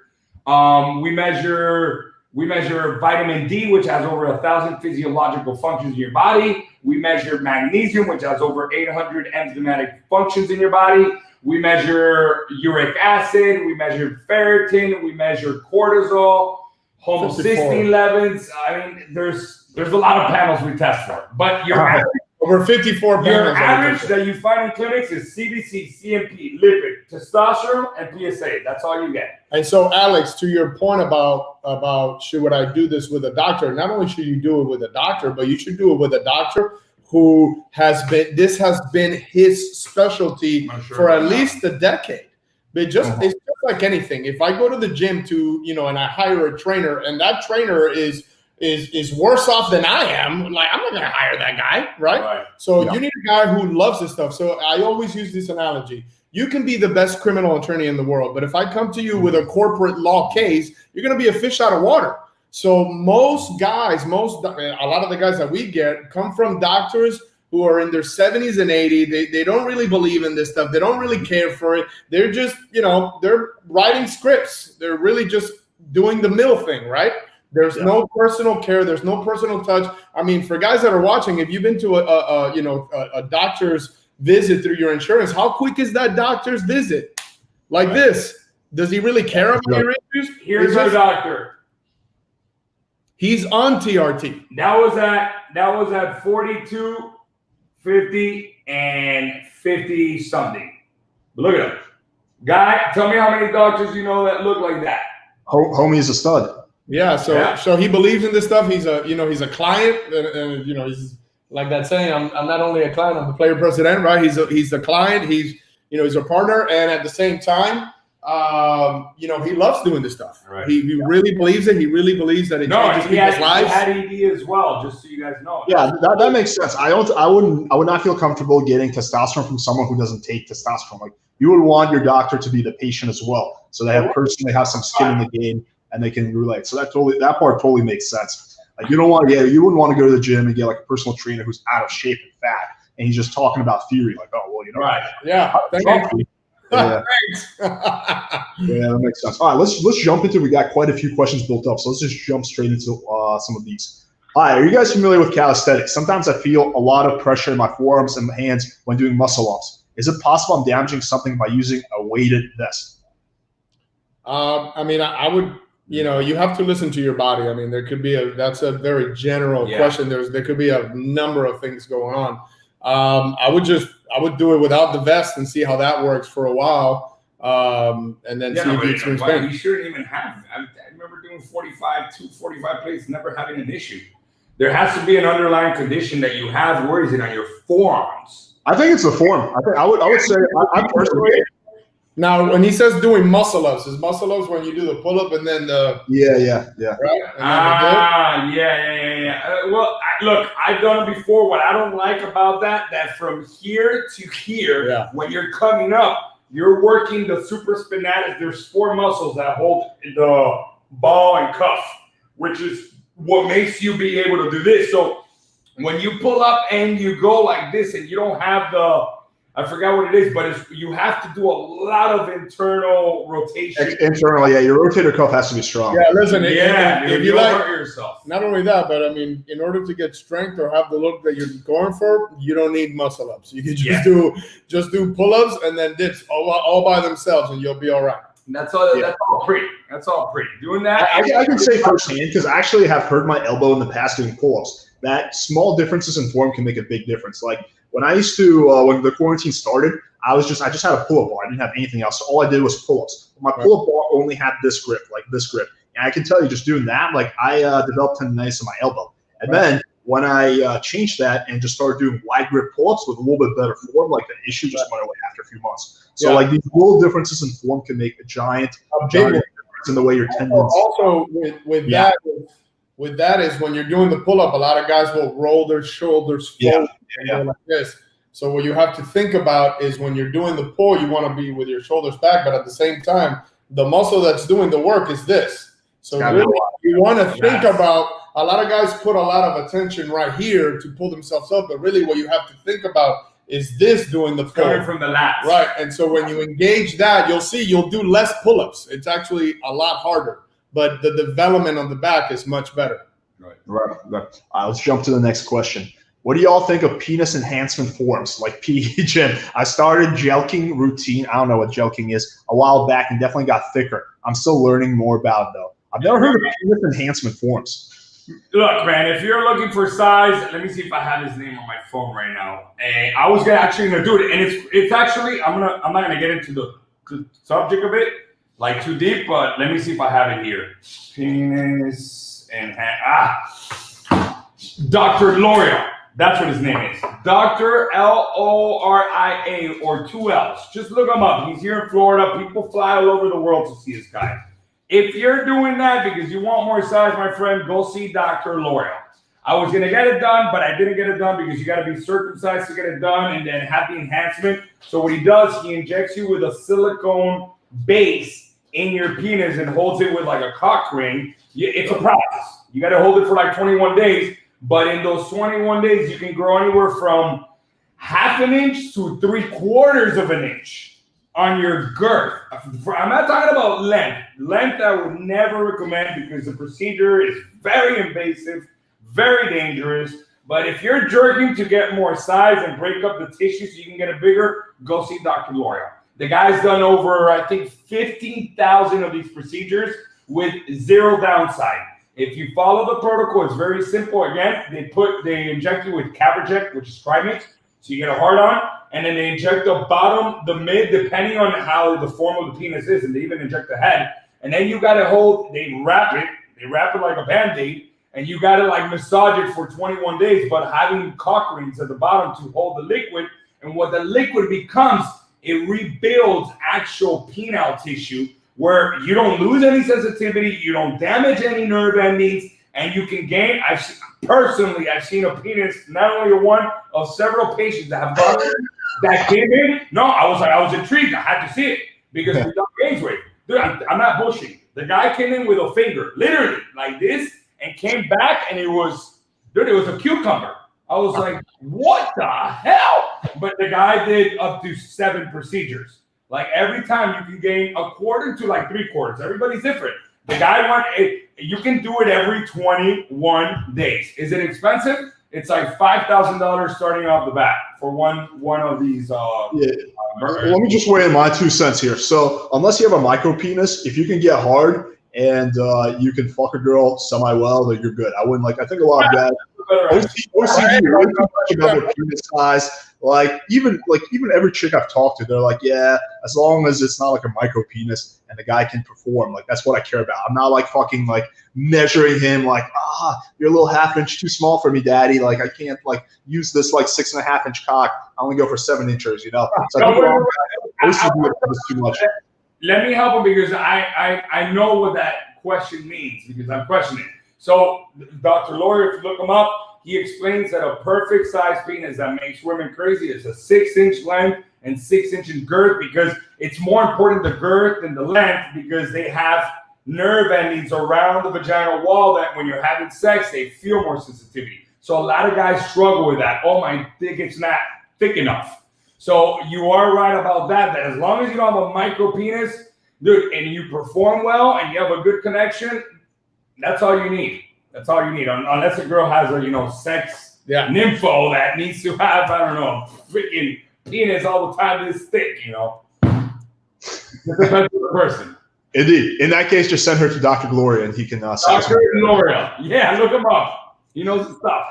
We measure vitamin D, which has over 1,000 physiological functions in your body. We measure magnesium, which has over 800 enzymatic functions in your body. We measure uric acid. We measure ferritin. We measure cortisol, homocysteine levels. I mean, there's a lot of panels we test for. But your average, over 54 panels. Your average that you find in clinics is CBC, CMP, lipid, testosterone, and PSA. That's all you get. And so, Alex, to your point about would I do this with a doctor? Not only should you do it with a doctor, but you should do it with a doctor who has been his specialty for at least a decade. But it's just like anything. If I go to the gym and I hire a trainer, and that trainer is worse off than I am, like I'm not gonna hire that guy, right? So you need a guy who loves this stuff. So I always use this analogy. You can be the best criminal attorney in the world, but if I come to you with a corporate law case, you're gonna be a fish out of water. So most guys, a lot of the guys that we get come from doctors who are in their 70s and 80s. They don't really believe in this stuff. They don't really care for it. They're just, they're writing scripts. They're really just doing the mill thing, right? There's no personal care. There's no personal touch. I mean, for guys that are watching, if you've been to a doctor's visit through your insurance, how quick is that doctor's visit? Like this. Does he really care about your issues? Here's our doctor. He's on TRT. That was at 42, 50, and 50 something. But look at him. Guy, tell me how many doctors you know that look like that. Homie's a stud. Yeah, so he believes in this stuff. He's a client, and like that saying, I'm not only a client, I'm the player president, right? He's the client, he's a partner, and at the same time, he loves doing this stuff. Right. He really believes it. He really believes that it changes people's lives. He had ED as well, just so you guys know. Yeah, that makes sense. I would not feel comfortable getting testosterone from someone who doesn't take testosterone. Like, you would want your doctor to be the patient as well, so they have some skin in the game and they can relate. So that part totally makes sense. Like, you wouldn't want to go to the gym and get like a personal trainer who's out of shape and fat, and he's just talking about theory. Like, oh well, right? Yeah, yeah. Yeah, that makes sense. All right, let's jump into. We got quite a few questions built up, so let's just jump straight into some of these. All right, are you guys familiar with calisthenics? Sometimes I feel a lot of pressure in my forearms and hands when doing muscle ups. Is it possible I'm damaging something by using a weighted vest? I would. You have to listen to your body. I mean, there could be that's a very general question. There could be a number of things going on. I would do it without the vest and see how that works for a while. And then see if you experience pain. You shouldn't even have. I remember doing 245 plates, never having an issue. There has to be an underlying condition that you have. Where is it on your forearms? I think it's the form. I would say I personally. Now, when he says doing muscle ups, is muscle ups when you do the pull up and then the yeah. Right? Yeah. Well, look, I've done it before. What I don't like about that from here to here, when you're coming up, you're working the supraspinatus. There's 4 muscles that hold the ball and cuff, which is what makes you be able to do this. So when you pull up and you go like this, and you don't have I forgot what it is, but you have to do a lot of internal rotation. Internally, your rotator cuff has to be strong. Yeah, listen, if you hurt yourself. Not only that, but I mean, in order to get strength or have the look that you're going for, you don't need muscle ups. You can just do pull ups and then dips all by themselves, and you'll be all right. That's all pretty. Doing that, I can say firsthand, because I actually have hurt my elbow in the past doing pull-ups. That small differences in form can make a big difference. Like, when I used to, when the quarantine started, I just had a pull-up bar. I didn't have anything else. So all I did was pull-ups. My pull-up bar only had this grip. And I can tell you, just doing that, like, I developed tendonitis in my elbow. And then when I changed that and just started doing wide grip pull-ups with a little bit better form, like, the issue just went away after a few months. So like, these little differences in form can make a giant difference in the way your tendons. Also, with that is when you're doing the pull-up, a lot of guys will roll their shoulders forward like this. So what you have to think about is when you're doing the pull, you want to be with your shoulders back, but at the same time, the muscle that's doing the work is this. So really, you want to think about, a lot of guys put a lot of attention right here to pull themselves up, but really what you have to think about is this doing the pull. Coming from the lats. Right, and so when you engage that, you'll see you'll do less pull-ups. It's actually a lot harder, but the development on the back is much better. Right. Let's jump to the next question. What do y'all think of penis enhancement forms like PE Gym? I started gelking routine. I don't know what gelking is a while back and definitely got thicker. I'm still learning more about it though. I've never heard of penis enhancement forms. Look, man, if you're looking for size, let me see if I have his name on my phone right now. And I was gonna do it, and it's actually I'm not gonna get into the subject of it like too deep, but let me see if I have it here. Penis and Dr. Loria. That's what his name is. Dr. Loria, or 2 L's. Just look him up. He's here in Florida. People fly all over the world to see this guy. If you're doing that because you want more size, my friend, go see Dr. Loria. I was going to get it done, but I didn't get it done because you got to be circumcised to get it done and then have the enhancement. So what he does, he injects you with a silicone base in your penis and holds it with like a cock ring. It's a process. You got to hold it for like 21 days. But in those 21 days, you can grow anywhere from 1/2 inch to 3/4 of an inch on your girth. I'm not talking about length. Length I would never recommend because the procedure is very invasive, very dangerous. But if you're jerking to get more size and break up the tissue so you can get it bigger, go see Dr. Loria. The guy's done over, I think, 15,000 of these procedures with 0 downside. If you follow the protocol, it's very simple. Again, they inject you with Caverject, which is Primate, so you get a hard-on, and then they inject the bottom, the mid, depending on how the form of the penis is, and they even inject the head. And then you got to hold, they wrap it like a Band-Aid, and you got to like massage it for 21 days, but having cock rings at the bottom to hold the liquid. And what the liquid becomes, it rebuilds actual penile tissue where you don't lose any sensitivity, you don't damage any nerve endings, and you can gain. I've seen a penis, not only one, of several patients that have gone that came in. No, I was intrigued. I had to see it because we done games with. Dude, I'm not bullshitting. The guy came in with a finger, literally like this, and came back, and it was a cucumber. I was like, what the hell? But the guy did up to 7 procedures. Like every time you can gain a quarter to like 3/4. Everybody's different. The guy you can do it every 21 days. Is it expensive? It's like $5,000 starting off the bat for one of these. Let me just weigh in my 2 cents here. So unless you have a micro penis, if you can get hard and you can fuck a girl semi-well, then you're good. I think a lot of guys OCD really too much about their penis size. Like even every chick I've talked to, they're like, yeah, as long as it's not like a micro penis and the guy can perform, like that's what I care about. I'm not like fucking like measuring him like, you're a little half inch too small for me, daddy. Like I can't like use this like 6.5 inch cock. I only go for 7 inches, you know. So OCD is too much. Let me help him because I know what that question means because I'm questioning it. So Dr. Lawyer, if you look him up, he explains that a perfect size penis that makes women crazy is a 6-inch length and 6-inch in girth because it's more important the girth than the length because they have nerve endings around the vaginal wall that when you're having sex, they feel more sensitivity. So a lot of guys struggle with that. Oh, my dick is not thick enough. So you are right about that as long as you don't have a micro penis, dude, and you perform well and you have a good connection, that's all you need. That's all you need. Unless a girl has a, sex nympho that needs to have, I don't know, freaking penis all the time this thick, It depends on the person. Indeed. In that case, just send her to Dr. Gloria and he can Dr. Gloria. Yeah, look him up. He knows his stuff.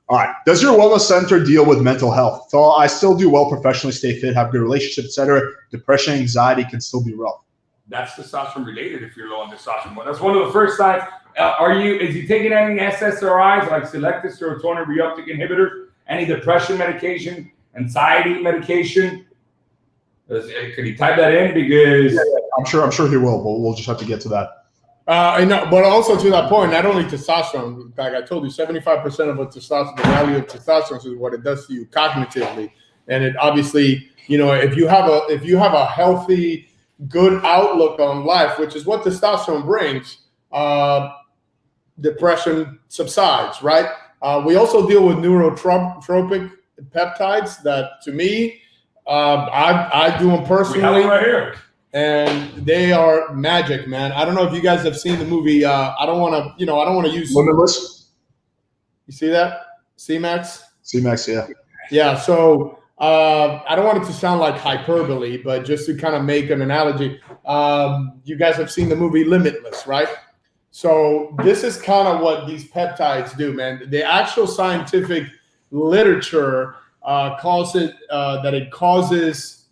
All right. Does your wellness center deal with mental health? So I still do well professionally, stay fit, have good relationships, etc. Depression, anxiety can still be rough. That's testosterone related if you're low on testosterone. Well, that's one of the first signs. Is he taking any SSRIs like selective serotonin reuptake inhibitors, any depression medication, anxiety medication? Could he type that in? Because I'm sure he will, but we'll just have to get to that. I know, but also to that point, not only testosterone. Like I told you, 75% of what testosterone, the value of testosterone is what it does to you cognitively, and it obviously, if you have a healthy, good outlook on life, which is what testosterone brings, depression subsides, right? We also deal with neurotropic peptides that, to me, I do them personally. We have them right here. And they are magic, man. I don't know if you guys have seen the movie. I don't want to use Limitless. You see that? C-Max? C-Max, yeah. Yeah. So I don't want it to sound like hyperbole, but just to kind of make an analogy, you guys have seen the movie Limitless, right? So this is kind of what these peptides do, man. The actual scientific literature calls it that it causes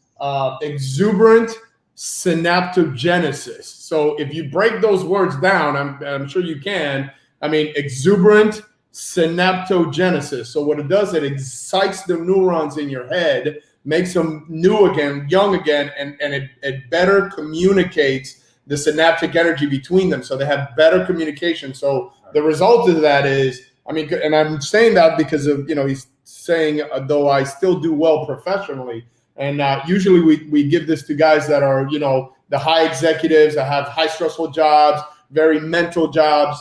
exuberant synaptogenesis. So if you break those words down, I'm sure you can. Exuberant synaptogenesis. So what it does, it excites the neurons in your head, makes them new again, young again, and it better communicates the synaptic energy between them. So they have better communication. So the result of that is, and I'm saying that because of, he's saying, though I still do well professionally. And usually we give this to guys that are, the high executives that have high stressful jobs, very mental jobs.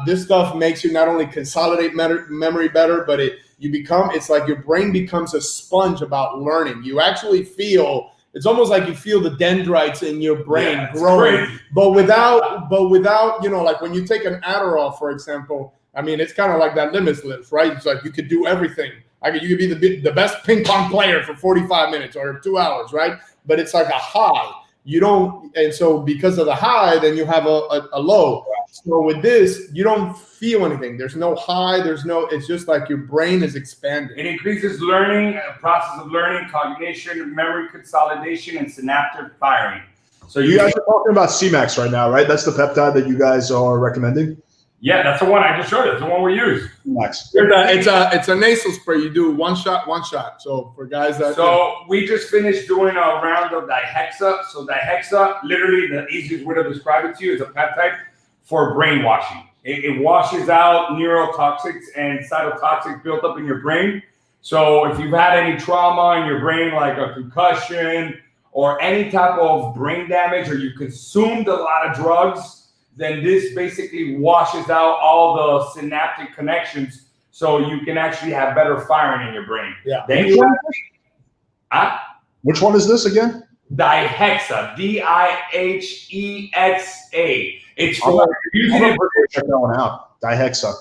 This stuff makes you not only consolidate memory better, but it's like your brain becomes a sponge about learning. You actually feel, it's almost like you feel the dendrites in your brain growing, but without, like when you take an Adderall, for example, it's kind of like that Limitless, right? It's like you could do everything. You could be the best ping pong player for 45 minutes or 2 hours, right? But it's like a high. And so because of the high, then you have a low. So with this, you don't feel anything. There's no high. It's just like your brain is expanding. It increases learning, process of learning, cognition, memory consolidation, and synaptic firing. So you guys are talking about C-Max right now, right? That's the peptide that you guys are recommending? Yeah, that's the one I just showed you. That's the one we use. Nice. It's a nasal spray. You do one shot. So for guys that. So we just finished doing a round of dihexa. So dihexa, literally the easiest way to describe it to you is a peptide for brainwashing. It washes out neurotoxics and cytotoxics built up in your brain. So if you've had any trauma in your brain, like a concussion or any type of brain damage, or you consumed a lot of drugs, then this basically washes out all the synaptic connections so you can actually have better firing in your brain. Yeah. Then Which one is this again? Dihexa, DIHEXA. It's for using it for check that one out. Dihexa.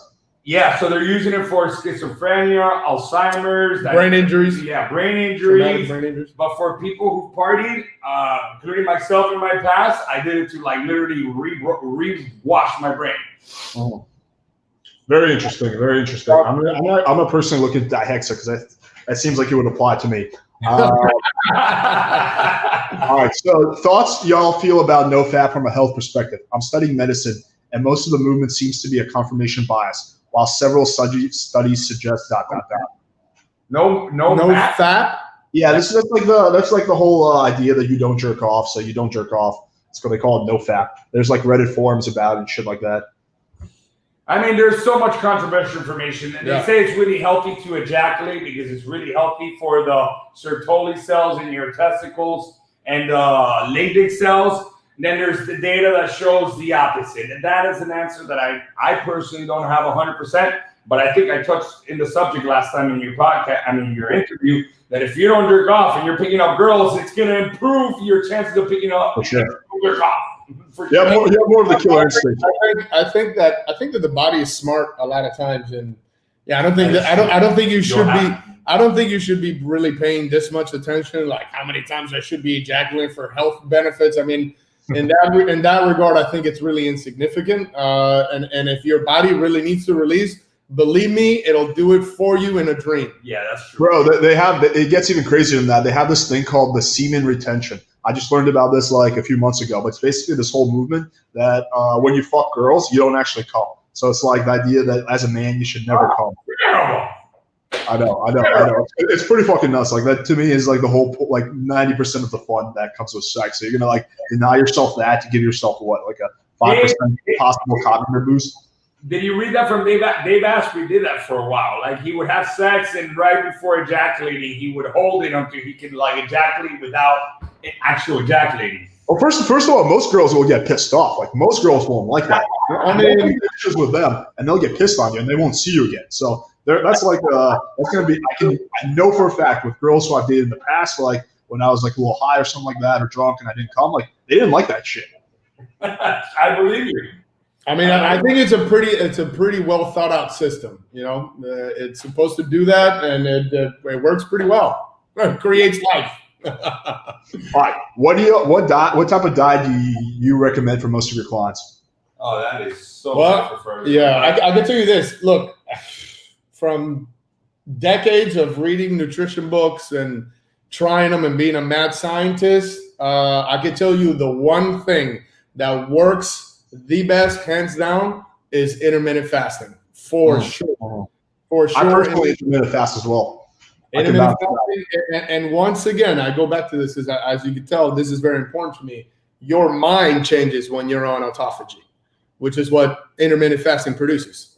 Yeah, so they're using it for schizophrenia, Alzheimer's, brain injuries. Yeah, brain injuries. Brain injuries. But for people who partied, including myself in my past, I did it to like literally re-wash my brain. Oh. Very interesting. Very interesting. I'm a person looking at dihexa because that seems like it would apply to me. All right. So thoughts y'all feel about no fap from a health perspective? I'm studying medicine, and most of the movement seems to be a confirmation bias, while several studies suggest ... No fap. Yeah, that's like the whole idea that you don't jerk off, so you don't jerk off. That's what they call it, no fap. There's like Reddit forums about it and shit like that. I mean, there's so much controversial information. And they say it's really healthy to ejaculate because it's really healthy for the Sertoli cells in your testicles and the Leydig cells. And then there's the data that shows the opposite. And that is an answer that I personally don't have 100%. But I think I touched in the subject last time in your podcast, your interview, that if you don't jerk off and you're picking up girls, it's going to improve your chances of picking up jerk off. Yeah, more of the killer instinct. I think that the body is smart a lot of times, and I don't think you should be really paying this much attention, like how many times I should be ejaculating for health benefits. I mean, in that regard, I think it's really insignificant. And if your body really needs to release, believe me, it'll do it for you in a dream. Yeah, that's true. Bro, it gets even crazier than that. They have this thing called the semen retention. I just learned about this like a few months ago, but it's basically this whole movement that when you fuck girls, you don't actually come. So it's like the idea that as a man, you should never come. I know. It's pretty fucking nuts. Like that to me is like the whole, like 90% of the fun that comes with sex. So you're gonna like deny yourself that to give yourself what, like a 5% possible cognitive boost. Did you read that from Dave? Dave Asprey did that for a while. Like he would have sex, and right before ejaculating, he would hold it until he could like ejaculate without actual ejaculating. Well, first of all, most girls will get pissed off. Like most girls won't like that. I mean, pictures with them, and they'll get pissed on you, and they won't see you again. So that's like that's gonna be. I know for a fact with girls who I've dated in the past, like when I was like a little high or something like that, or drunk, and I didn't come, like they didn't like that shit. I believe you. I mean, I think it's a pretty well thought out system. You know, it's supposed to do that, and it works pretty well. It creates life. All right, what type of diet do you recommend for most of your clients? Oh, that is so well, for yeah, I can tell you this. Look, from decades of reading nutrition books and trying them and being a mad scientist, I can tell you the one thing that works the best, hands down, is intermittent fasting for sure. For sure, I personally intermittent fast as well. Intermittent fasting, and once again, I go back to this, as you can tell, this is very important to me. Your mind changes when you're on autophagy, which is what intermittent fasting produces.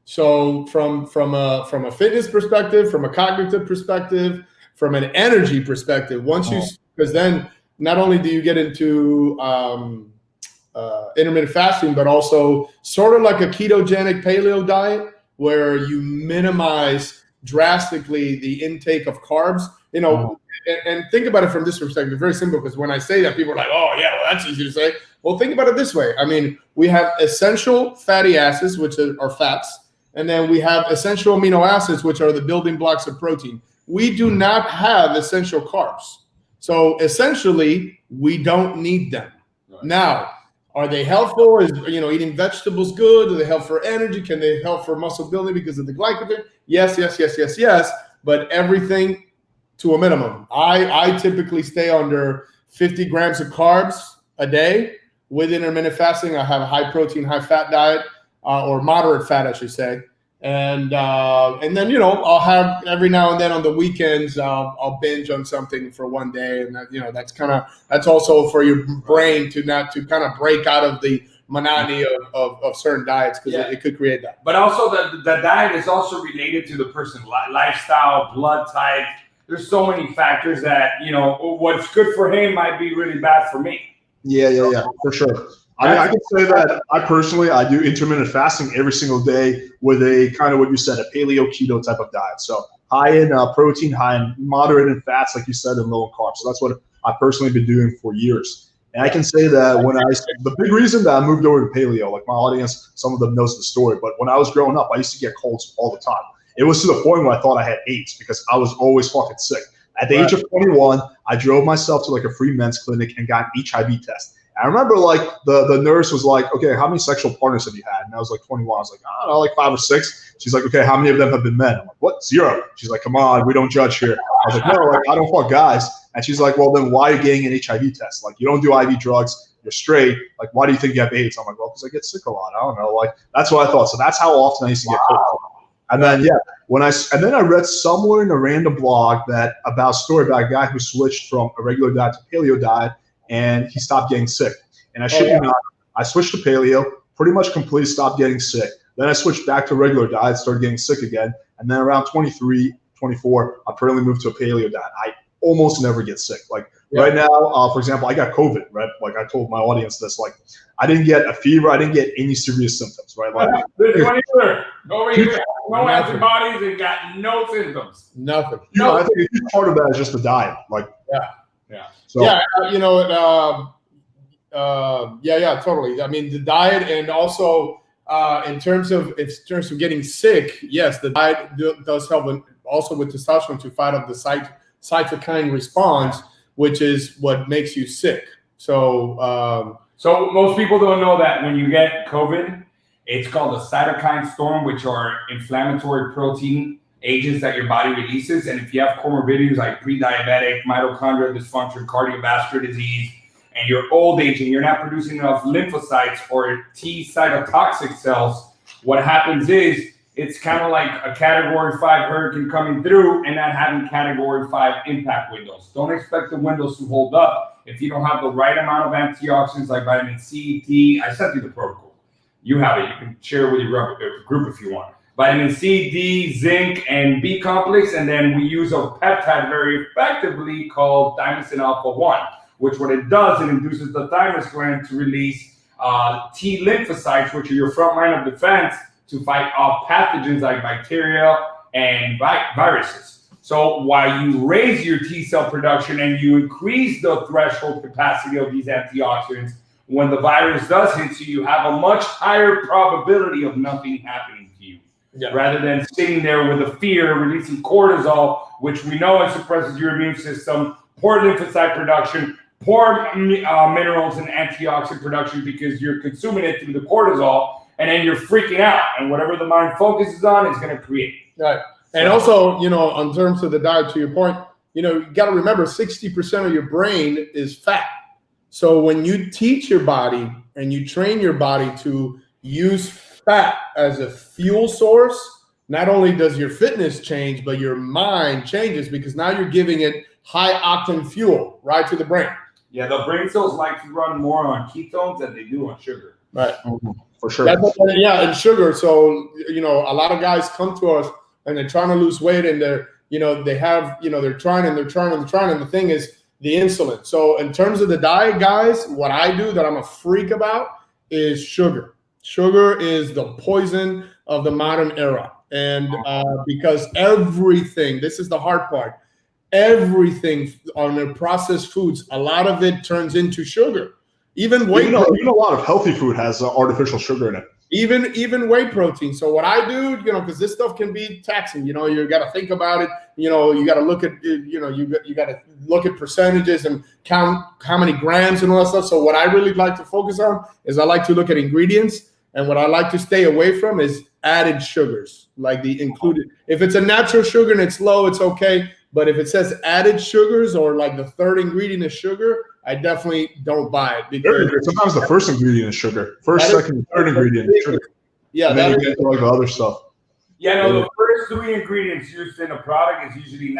So from a fitness perspective, from a cognitive perspective, from an energy perspective, because then not only do you get into intermittent fasting, but also sort of like a ketogenic paleo diet where you minimize drastically the intake of carbs, you know, and think about it from this perspective. Very simple, because when I say that, people are like, oh yeah, well, that's easy to say. Well, think about it this way. I mean, we have essential fatty acids, which are fats, and then we have essential amino acids, which are the building blocks of protein. We do not have essential carbs. So essentially, we don't need them. Right. Now, are they helpful? Is eating vegetables good? Do they help for energy? Can they help for muscle building because of the glycogen? Yes. But everything to a minimum. I typically stay under 50 grams of carbs a day. With intermittent fasting, I have a high protein, high fat diet. or moderate fat, I should say. And then, you know, I'll have every now and then on the weekends, I'll binge on something for one day. And that, you know, that's also for your brain to kind of break out of the monotony of certain diets, because it could create that. But also the diet is also related to the person's lifestyle, blood type. There's so many factors that, you know, what's good for him might be really bad for me. Yeah, for sure. I mean, I can say that I do intermittent fasting every single day with a kind of what you said, a paleo keto type of diet. So high in protein, high in moderate in fats, like you said, and low in carbs. So that's what I've personally been doing for years. And I can say that the big reason that I moved over to paleo, like my audience, some of them knows the story, but when I was growing up, I used to get colds all the time. It was to the point where I thought I had AIDS because I was always fucking sick. At the age of 21, I drove myself to like a free men's clinic and got an HIV test. I remember like the nurse was like, okay, how many sexual partners have you had? And I was like 21. I was like, I don't know, like 5 or 6. She's like, okay, how many of them have been men? I'm like, what? 0. She's like, come on, we don't judge here. I was like, no, like I don't fuck guys. And she's like, well, then why are you getting an HIV test? Like, you don't do IV drugs. You're straight. Like, why do you think you have AIDS? I'm like, well, because I get sick a lot. I don't know. Like, that's what I thought. So that's how often I used to get cold. And then, then I read somewhere in a random blog about a story about a guy who switched from a regular diet to paleo diet, and he stopped getting sick. And I shit you not, I switched to paleo, pretty much completely stopped getting sick. Then I switched back to regular diet, started getting sick again. And then around 23, 24, I permanently moved to a paleo diet. I almost never get sick. Like right now, for example, I got COVID, right? Like I told my audience this, like I didn't get a fever. I didn't get any serious symptoms, right? Like over here, no antibodies and got no symptoms. Nothing. You know, I think a huge part of that is just the diet. Like, So, you know, totally. I mean, the diet, and also in terms of getting sick, yes, the diet does help, also with testosterone to fight off the cytokine response, which is what makes you sick. So, so most people don't know that when you get COVID, it's called a cytokine storm, which are inflammatory protein agents that your body releases. And if you have comorbidities like pre-diabetic, mitochondrial dysfunction, cardiovascular disease, and you're old age and you're not producing enough lymphocytes or T cytotoxic cells, what happens is it's kind of like a category 5 hurricane coming through and not having category 5 impact windows. Don't expect the windows to hold up if you don't have the right amount of antioxidants like vitamin C, D. I sent you the protocol. You have it. You can share it with your group if you want. Vitamin C, D, zinc, and B complex. And then we use a peptide very effectively called thymosin alpha-1, which what it does, it induces the thymus gland to release T lymphocytes, which are your front line of defense to fight off pathogens like bacteria and viruses. So while you raise your T cell production and you increase the threshold capacity of these antioxidants, when the virus does hit you, you have a much higher probability of nothing happening to you. Yeah. Rather than sitting there with a fear, releasing cortisol, which we know it suppresses your immune system, poor lymphocyte production, poor minerals and antioxidant production because you're consuming it through the cortisol, and then you're freaking out. And whatever the mind focuses on is going to create. Right. And also, you know, in terms of the diet, to your point, you know, you got to remember 60% of your brain is fat. So when you teach your body and you train your body to use fat as a fuel source, not only does your fitness change, but your mind changes, because now you're giving it high octane fuel right to the brain. Yeah, the brain cells like to run more on ketones than they do on sugar. Right. For sure. And sugar. So, you know, a lot of guys come to us and they're trying to lose weight, and they're trying. And the thing is the insulin. So in terms of the diet, guys, what I do that I'm a freak about is sugar. Sugar is the poison of the modern era. And because everything, this is the hard part, everything on the processed foods, a lot of it turns into sugar. Even a lot of healthy food has artificial sugar in it. Even whey protein. So what I do, you know, because this stuff can be taxing. You know, you got to think about it. You know, you got to look at, you know, you got to look at percentages and count how many grams and all that stuff. So what I really like to focus on is I like to look at ingredients, and what I like to stay away from is added sugars, like the included. If it's a natural sugar and it's low, it's okay. But if it says added sugars or like the third ingredient is sugar, I definitely don't buy it. Because sometimes the first ingredient is sugar. Second, third ingredient is sugar. Yeah, and then you get into like the other stuff. Yeah, no, the first 3 ingredients used in a product is usually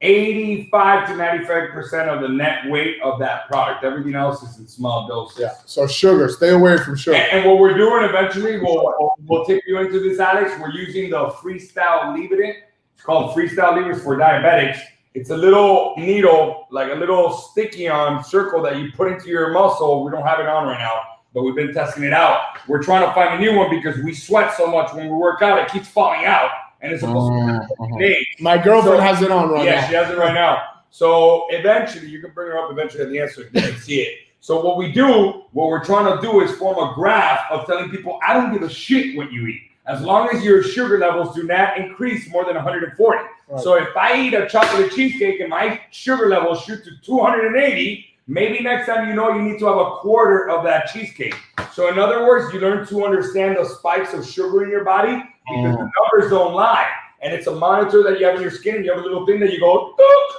85 to 95% of the net weight of that product. Everything else is in small doses. Yeah. So sugar, stay away from sugar. And what we're doing eventually, we'll take you into this, Alex. We're using the Freestyle Liberate. It's called Freestyle Liberate for diabetics. It's a little needle, like a little sticky-on circle that you put into your muscle. We don't have it on right now, but we've been testing it out. We're trying to find a new one because we sweat so much when we work out, it keeps falling out. And it's supposed to be My girlfriend has it on right now. Yeah, she has it right now. So eventually, you can bring her up eventually at the answer. You can see it. So what we're trying to do is form a graph of telling people, I don't give a shit what you eat. As long as your sugar levels do not increase more than 140. Right. So if I eat a chocolate cheesecake and my sugar levels shoot to 280, maybe next time you need to have a quarter of that cheesecake. So in other words, you learn to understand the spikes of sugar in your body because the numbers don't lie. And it's a monitor that you have in your skin, and you have a little thing that you go,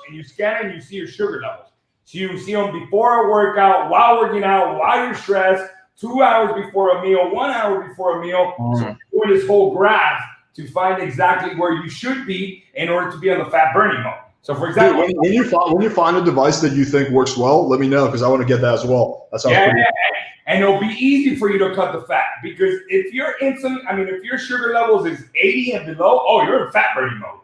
and you scan it and you see your sugar levels. So you see them before a workout, while working out, while you're stressed, 2 hours before a meal, 1 hour before a meal. So you're doing this whole graph to find exactly where you should be in order to be on the fat burning mode. So for example, when you find a device that you think works well, let me know because I want to get that as well. That sounds pretty. And it'll be easy for you to cut the fat because if your if your sugar levels is 80 and below, you're in fat burning mode.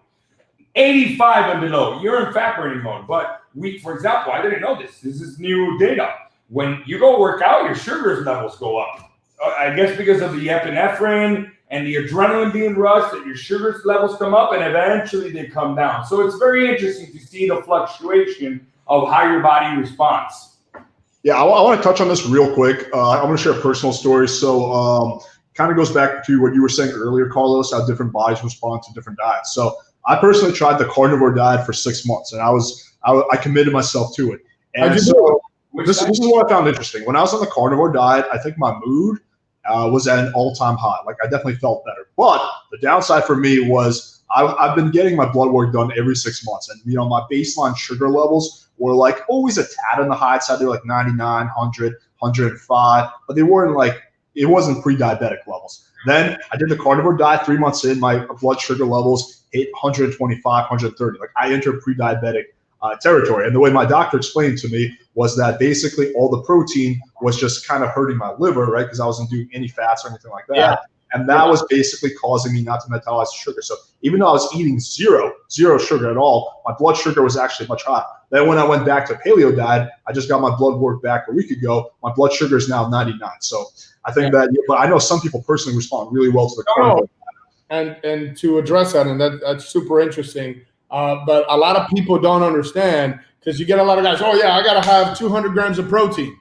85 and below, you're in fat burning mode. But for example, I didn't know this. This is new data. When you go work out, your sugar levels go up. I guess because of the epinephrine and the adrenaline being rushed, that your sugar levels come up and eventually they come down. So it's very interesting to see the fluctuation of how your body responds. Yeah, I want to touch on this real quick. I'm going to share a personal story. So kind of goes back to what you were saying earlier, Carlos, how different bodies respond to different diets. So I personally tried the carnivore diet for 6 months, and I committed myself to it. And so this is what I found interesting. When I was on the carnivore diet, I think my mood was at an all-time high. Like I definitely felt better. But the downside for me was I've been getting my blood work done every 6 months, and my baseline sugar levels were like always a tad on the high side. They're like 99, 100, 105, but they weren't like it wasn't pre-diabetic levels. Then I did the carnivore diet 3 months in. My blood sugar levels hit 125, 130. Like I entered pre-diabetic territory. And the way my doctor explained to me was that basically all the protein was just kind of hurting my liver, right? Because I wasn't doing any fats or anything like that. Yeah. And that was basically causing me not to metabolize sugar. So even though I was eating zero sugar at all, my blood sugar was actually much higher. Then when I went back to paleo diet, I just got my blood work back a week ago. My blood sugar is now 99. So I think but I know some people personally respond really well to the carnivore diet. And to address that, and that's super interesting. But a lot of people don't understand because you get a lot of guys, I got to have 200 grams of protein.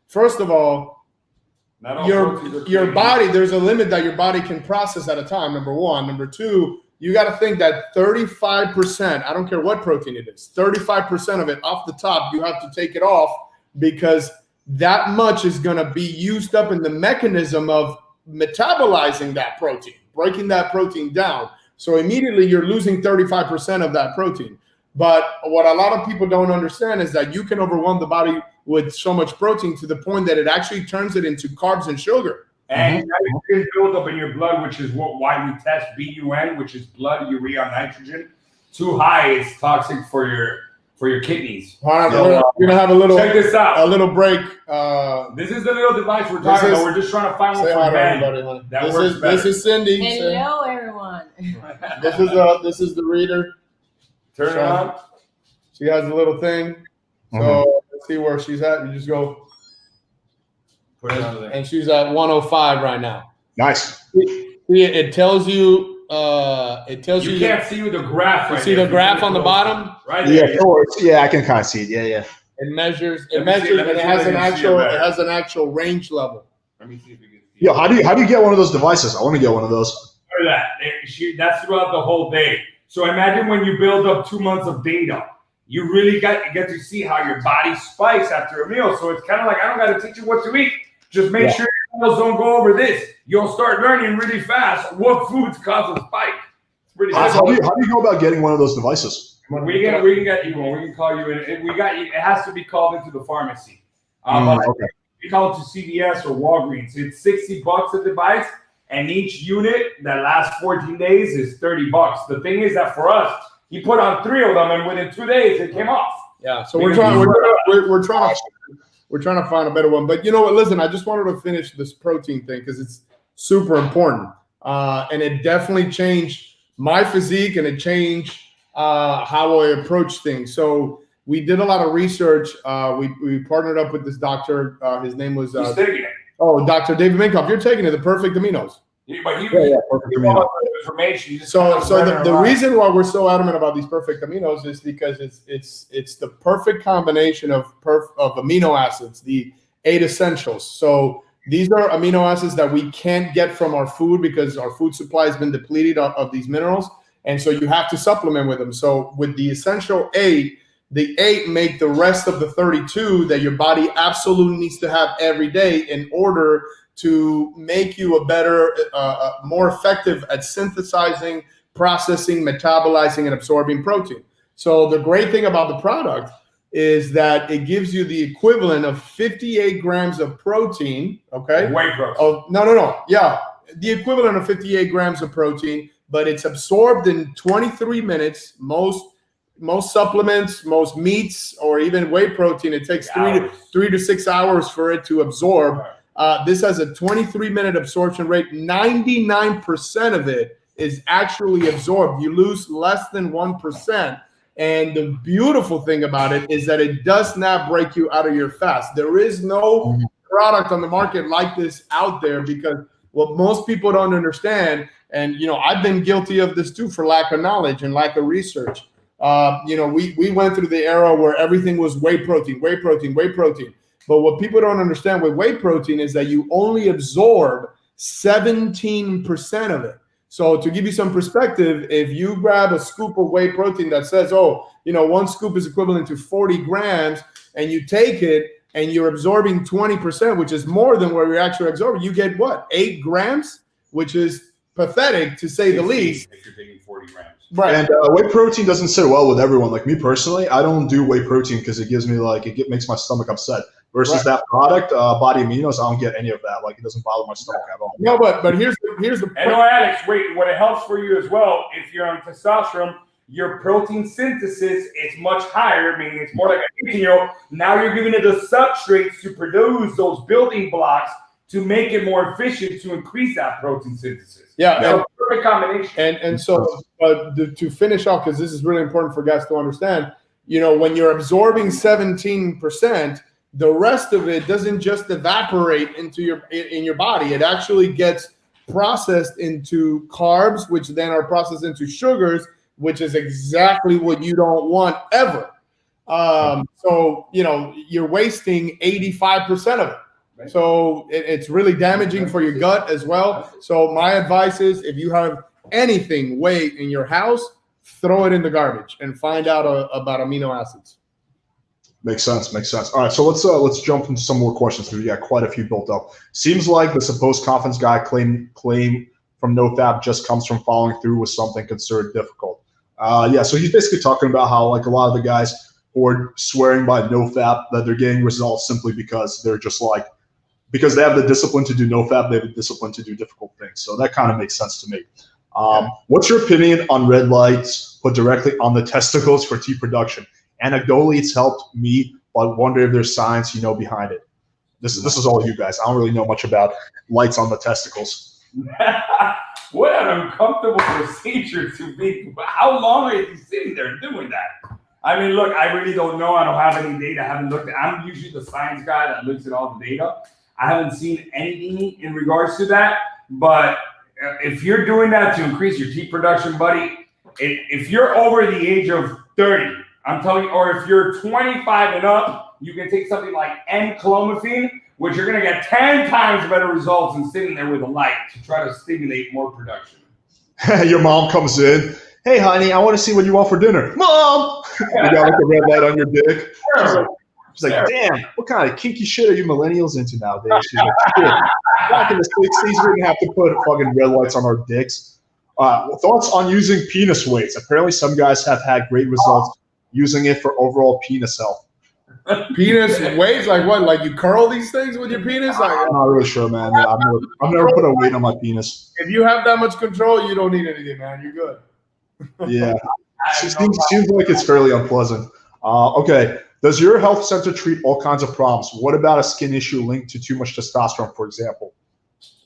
First of all, your body, there's a limit that your body can process at a time, number one. Number two, you got to think that 35%, I don't care what protein it is, 35% of it off the top, you have to take it off because that much is going to be used up in the mechanism of metabolizing that protein, breaking that protein down. So immediately you're losing 35% of that protein. But what a lot of people don't understand is that you can overwhelm the body with so much protein to the point that it actually turns it into carbs and sugar. And that is build up in your blood, which is why we test BUN, which is blood urea nitrogen. Too high is toxic for your kidneys. All right, we're gonna have a little check this out. A little break. This is the little device we're talking about. We're just trying to find one for men that works better. This is Cindy. Hello, everyone. This is the reader. Turn it on. She has a little thing. So let's see where she's at. You just go. Put it under there. And she's at 105 right now. Nice. It tells you. You can't see the graph. You see the graph on the bottom, right? There. Yeah, I can kind of see it. Yeah. It measures. It has an actual range level. Let me see if we can see. Yeah, how do you get one of those devices? I want to get one of those. For that, that's throughout the whole day. So imagine when you build up 2 months of data, you really get to see how your body spikes after a meal. So it's kind of like I don't got to teach you what to eat. Just make sure your meals don't go over this. You'll start learning really fast what foods cause a spike. It's pretty how do you go about getting one of those devices? We can get you one. We can call you in. It has to be called into the pharmacy. you call it to CVS or Walgreens. It's $60 a device, and each unit that lasts 14 days is $30. The thing is that for us, he put on 3 of them, and within 2 days it came off. Yeah, so we're trying to find a better one. But you know what? Listen, I just wanted to finish this protein thing because it's super important, and it definitely changed my physique, and it changed how I approach things. So we did a lot of research. We partnered up with this doctor. His name was Dr. David Minkoff. You're taking it, the perfect aminos. Perfect amino. Information. So the reason why we're so adamant about these perfect aminos is because it's the perfect combination of amino acids, the 8 essentials. So these are amino acids that we can't get from our food because our food supply has been depleted of these minerals, and so you have to supplement with them. So with the essential 8, the 8 make the rest of the 32 that your body absolutely needs to have every day in order to make you a better, more effective at synthesizing, processing, metabolizing, and absorbing protein. So the great thing about the product is that it gives you the equivalent of 58 grams of protein, okay? Whey protein. Oh, no. Yeah, the equivalent of 58 grams of protein, but it's absorbed in 23 minutes. Most supplements, most meats, or even whey protein, it takes 3 to 6 hours for it to absorb. This has a 23-minute absorption rate. 99% of it is actually absorbed. You lose less than 1%. And the beautiful thing about it is that it does not break you out of your fast. There is no product on the market like this out there, because what most people don't understand, and I've been guilty of this too for lack of knowledge and lack of research. We went through the era where everything was whey protein. But what people don't understand with whey protein is that you only absorb 17% of it. So to give you some perspective, if you grab a scoop of whey protein that says, 1 scoop is equivalent to 40 grams, and you take it and you're absorbing 20%, which is more than what you're actually absorbing, you get what? 8 grams, which is pathetic to say the least. If you're taking 40 grams. Right. And whey protein doesn't sit well with everyone. Like me personally, I don't do whey protein because it gives me makes my stomach upset. Versus that product, Body Aminos, I don't get any of that. Like it doesn't bother my stomach at all. No, but here's the point. And Alex, wait, what it helps for you as well, if you're on testosterone, your protein synthesis is much higher, meaning it's more like an 18-year-old. Now you're giving it the substrates to produce those building blocks to make it more efficient to increase that protein synthesis. Yeah, so perfect combination. And so, to finish off, because this is really important for guys to understand, when you're absorbing 17%, the rest of it doesn't just evaporate in your body. It actually gets processed into carbs, which then are processed into sugars, which is exactly what you don't want ever. So you're wasting 85% of it. So it's really damaging for your gut as well. So my advice is, if you have anything whey in your house, throw it in the garbage and find out about amino acids. Makes sense. All right, so let's jump into some more questions because we got quite a few built up. Seems like the supposed confidence guy claim from NoFap just comes from following through with something considered difficult. So he's basically talking about how like a lot of the guys who are swearing by NoFap that they're getting results simply because they're just because they have the discipline to do NoFap, they have the discipline to do difficult things. So that kind of makes sense to me. What's your opinion on red lights put directly on the testicles for T production? Anecdotally, it's helped me, but wonder if there's science behind it. This is all you guys. I don't really know much about lights on the testicles. What an uncomfortable procedure to be. How long are you sitting there doing that? I mean, look, I really don't know. I don't have any data. I haven't looked at. I'm usually the science guy that looks at all the data. I haven't seen anything in regards to that. But if you're doing that to increase your T production, buddy, if you're over the age of 30, I'm telling you, or if you're 25 and up, you can take something like N-clomiphene, which you're going to get 10 times better results than sitting there with a light to try to stimulate more production. Your mom comes in. Hey, honey, I want to see what you want for dinner. Mom! You got like a red light on your dick. She's like, damn, what kind of kinky shit are you millennials into nowadays? She's like, shit. Back in the 60s, we didn't have to put fucking red lights on our dicks. Thoughts on using penis weights? Apparently some guys have had great results using it for overall penis health. Penis weights like what? Like you curl these things with your penis? Like, I'm not really sure, man. Yeah, I've never put a weight on my penis. if you have that much control, you don't need anything, man. You're good. Yeah, seems like it's fairly unpleasant. Okay, does your health center treat all kinds of problems? What about a skin issue linked to too much testosterone, for example?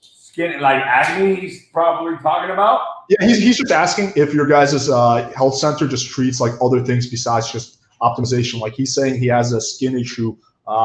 Skin, like acne, he's probably talking about? Yeah, he's just asking if your guys' health center just treats like other things besides just optimization. Like he's saying he has a skin issue,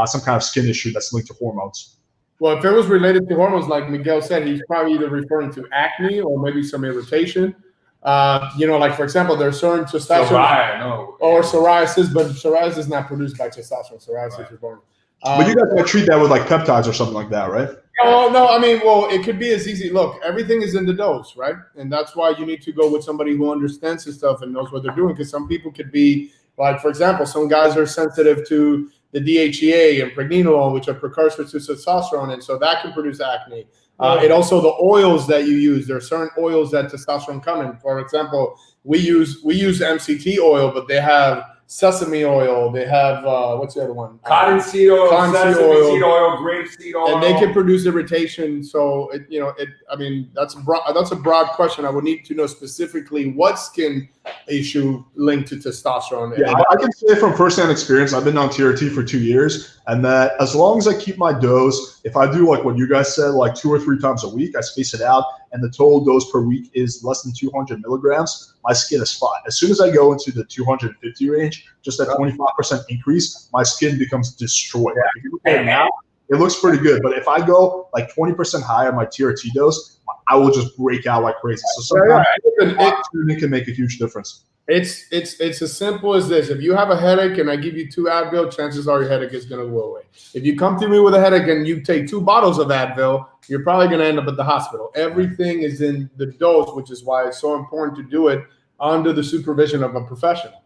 some kind of skin issue that's linked to hormones. Well, if it was related to hormones, like Miguel said, he's probably either referring to acne or maybe some irritation. Like for example, there's certain testosterone or psoriasis, but psoriasis is not produced by testosterone. Psoriasis is born. But you guys might treat that with like peptides or something like that, right? Oh no, I mean, well, it could be as easy. Look, everything is in the dose, right? And that's why you need to go with somebody who understands this stuff and knows what they're doing. Because some people could be like, for example, some guys are sensitive to the DHEA and pregnenolone, which are precursors to testosterone, and so that can produce acne. It also the oils that you use. There are certain oils that testosterone come in. For example, we use MCT oil, but they have sesame oil. They have what's the other one? Cottonseed oil, sesame seed oil, grapeseed oil, and they can produce irritation. So that's a broad question. I would need to know specifically what skin issue linked to testosterone. Yeah, I can say from firsthand experience, I've been on TRT for 2 years, and that as long as I keep my dose, if I do like what you guys said, like 2 or 3 times a week, I space it out, and the total dose per week is less than 200 milligrams, my skin is fine. As soon as I go into the 250 range, just that 25% increase, my skin becomes destroyed. Like, if you look at it now, it looks pretty good. But if I go like 20% higher my TRT dose, I will just break out like crazy. So sometimes it can make a huge difference. It's as simple as this. If you have a headache and I give you 2 Advil, chances are your headache is going to go away. If you come to me with a headache and you take 2 bottles of Advil, you're probably going to end up at the hospital. Everything is in the dose, which is why it's so important to do it under the supervision of a professional.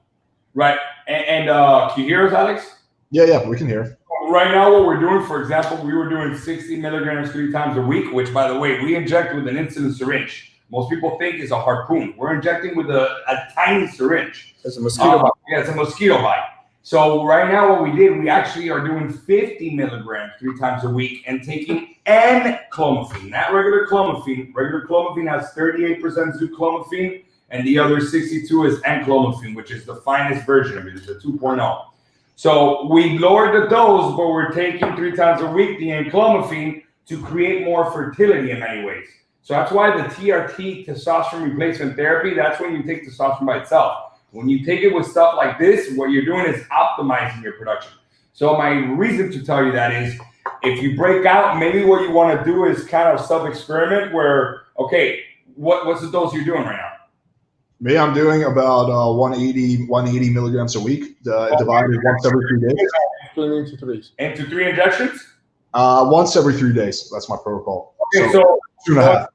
Right. And can you hear us, Alex? Yeah, we can hear. Right now, what we're doing, for example, we were doing 60 milligrams 3 times a week, which, by the way, we inject with an insulin syringe. Most people think it's a harpoon. We're injecting with a tiny syringe. It's a mosquito bite. Yeah, it's a mosquito bite. So right now what we did, we actually are doing 50 milligrams 3 times a week and taking N-clomiphene, not regular clomiphene. Regular clomiphene has 38% zuclomiphene, and the other 62 is N-clomiphene, which is the finest version of it. It's a 2.0. So we lowered the dose, but we're taking 3 times a week the N-clomiphene to create more fertility in many ways. So that's why the TRT, testosterone replacement therapy, that's when you take testosterone by itself. When you take it with stuff like this, what you're doing is optimizing your production. So my reason to tell you that is if you break out, maybe what you want to do is kind of self-experiment where, okay, what's the dose you're doing right now? Me, I'm doing about 180 milligrams a week, divided once every 3 days. Into 3 injections? Once every 3 days. That's my protocol. Okay, so 2.5.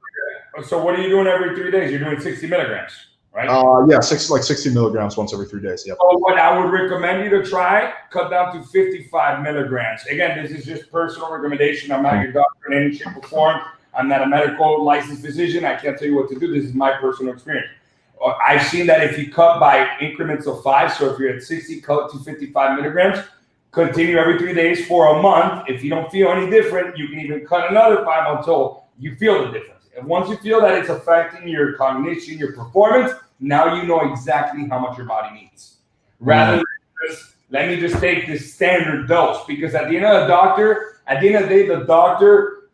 So what are you doing every 3 days? You're doing 60 milligrams, right? Yeah, 60 milligrams once every 3 days. Yep. So what I would recommend you to try, cut down to 55 milligrams. Again, this is just personal recommendation. I'm not your doctor in any shape or form. I'm not a medical licensed physician. I can't tell you what to do. This is my personal experience. I've seen that if you cut by increments of 5, so if you're at 60, cut to 55 milligrams, continue every 3 days for a month. If you don't feel any different, you can even cut another 5 until you feel the difference. And once you feel that it's affecting your cognition, your performance, now you know exactly how much your body needs. Rather than just, let me just take this standard dose. Because at the end of the day, the doctor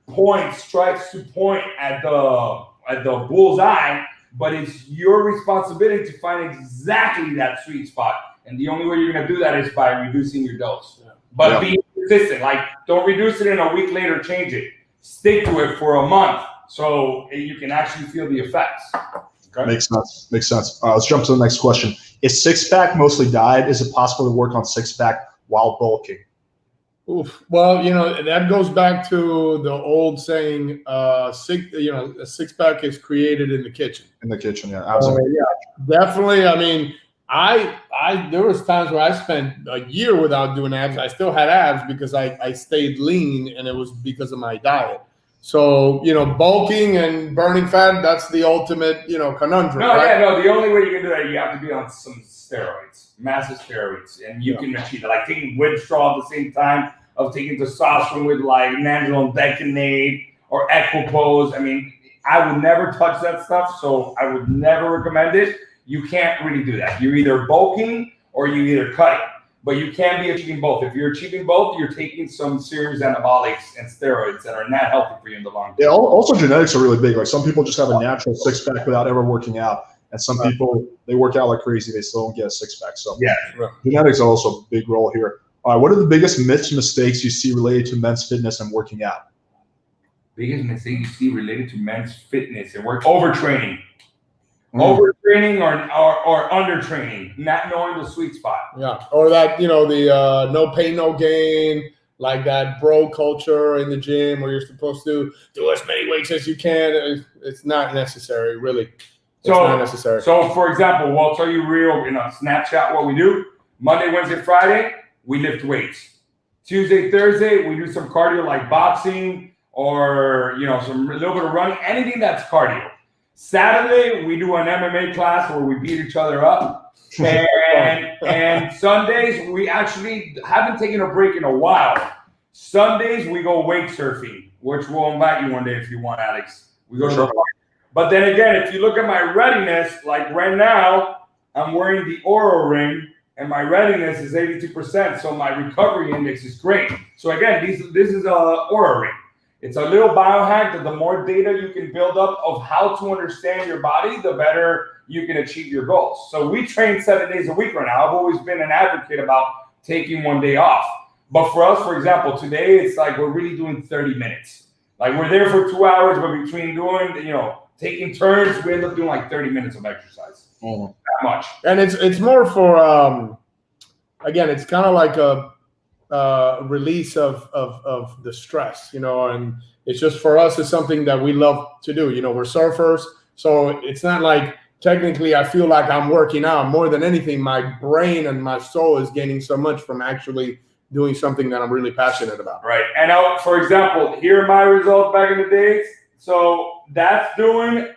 tries to point at the bullseye, but it's your responsibility to find exactly that sweet spot. And the only way you're going to do that is by reducing your dose. Yeah. But be consistent. Like, don't reduce it and a week later change it. Stick to it for a month so you can actually feel the effects. Okay? Makes sense. Let's jump to the next question. Is six-pack mostly diet? Is it possible to work on six-pack while bulking? Oof. Well, that goes back to the old saying, a six-pack is created in the kitchen. In the kitchen, yeah, absolutely. Definitely. I mean, there was times where I spent a year without doing abs. I still had abs because I stayed lean, and it was because of my diet. So, bulking and burning fat, that's the ultimate, conundrum. No, right? yeah, no. The only way you can do that, you have to be on some steroids, massive steroids, and you can achieve it. Like taking Winstrol at the same time of taking testosterone with like Nandrolone Decanate or Equipose. I mean, I would never touch that stuff, so I would never recommend it. You can't really do that. You're either bulking or you're either cutting. But you can be achieving both. If you're achieving both, you're taking some serious anabolics and steroids that are not healthy for you in the long term. Yeah, also genetics are really big. Like some people just have a natural six-pack without ever working out. And some people, they work out like crazy. They still don't get a six-pack. So yeah, genetics are also a big role here. All right, what are the biggest myths and mistakes you see related to men's fitness and working out? Biggest mistake you see related to men's fitness and work: overtraining. Overtraining or undertraining, not knowing the sweet spot. Yeah, or that, the no pain, no gain, like that bro culture in the gym where you're supposed to do as many weights as you can. It's not necessary, really. It's not necessary. So, for example, we'll tell you real, Snapchat what we do. Monday, Wednesday, Friday, we lift weights. Tuesday, Thursday, we do some cardio like boxing or, a little bit of running, anything that's cardio. Saturday, we do an MMA class where we beat each other up. And Sundays, we actually haven't taken a break in a while. Sundays, we go wake surfing, which we'll invite you one day if you want, Alex. We go to the park. But then again, if you look at my readiness, like right now, I'm wearing the Oura ring, and my readiness is 82%. So my recovery index is great. So again, this is a Oura ring. It's a little biohack that the more data you can build up of how to understand your body, the better you can achieve your goals. So we train 7 days a week right now. I've always been an advocate about taking one day off. But for us, for example, today it's like we're really doing 30 minutes. Like we're there for 2 hours, but between doing, taking turns, we end up doing like 30 minutes of exercise. That much. And it's more for, again, it's kind of like a release of the stress, and it's just for us, it's something that we love to do. We're surfers, so it's not like technically I feel like I'm working out. More than anything, my brain and my soul is gaining so much from actually doing something that I'm really passionate about. Right. And for example, here are my results back in the days. So that's doing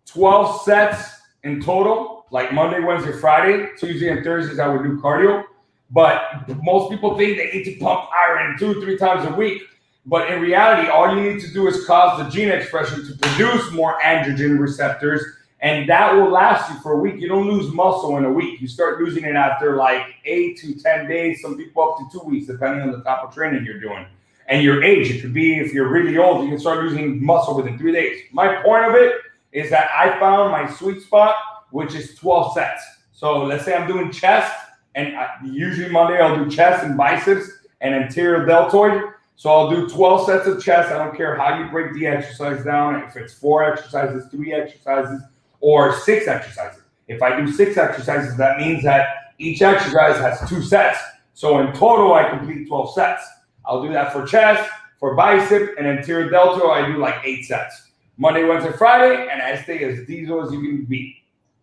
12 sets in total, like Monday, Wednesday, Friday. Tuesday and Thursdays I would do cardio. But most people think they need to pump iron 2-3 times a week. But in reality, all you need to do is cause the gene expression to produce more androgen receptors, and that will last you for a week. You don't lose muscle in a week. You start losing it after like 8 to 10 days, some people up to 2 weeks, depending on the type of training you're doing. And your age, it could be, if you're really old, you can start losing muscle within 3 days. My point of it is that I found my sweet spot, which is 12 sets. So let's say I'm doing chest, and usually Monday I'll do chest and biceps and anterior deltoid. So I'll do 12 sets of chest. I don't care how you break the exercise down, if it's 4 exercises, 3 exercises, or 6 exercises. If I do 6 exercises, that means that each exercise has 2 sets. So in total, I complete 12 sets. I'll do that for chest, for bicep, and anterior deltoid, I do like 8 sets. Monday, Wednesday, Friday, and I stay as diesel as you can be.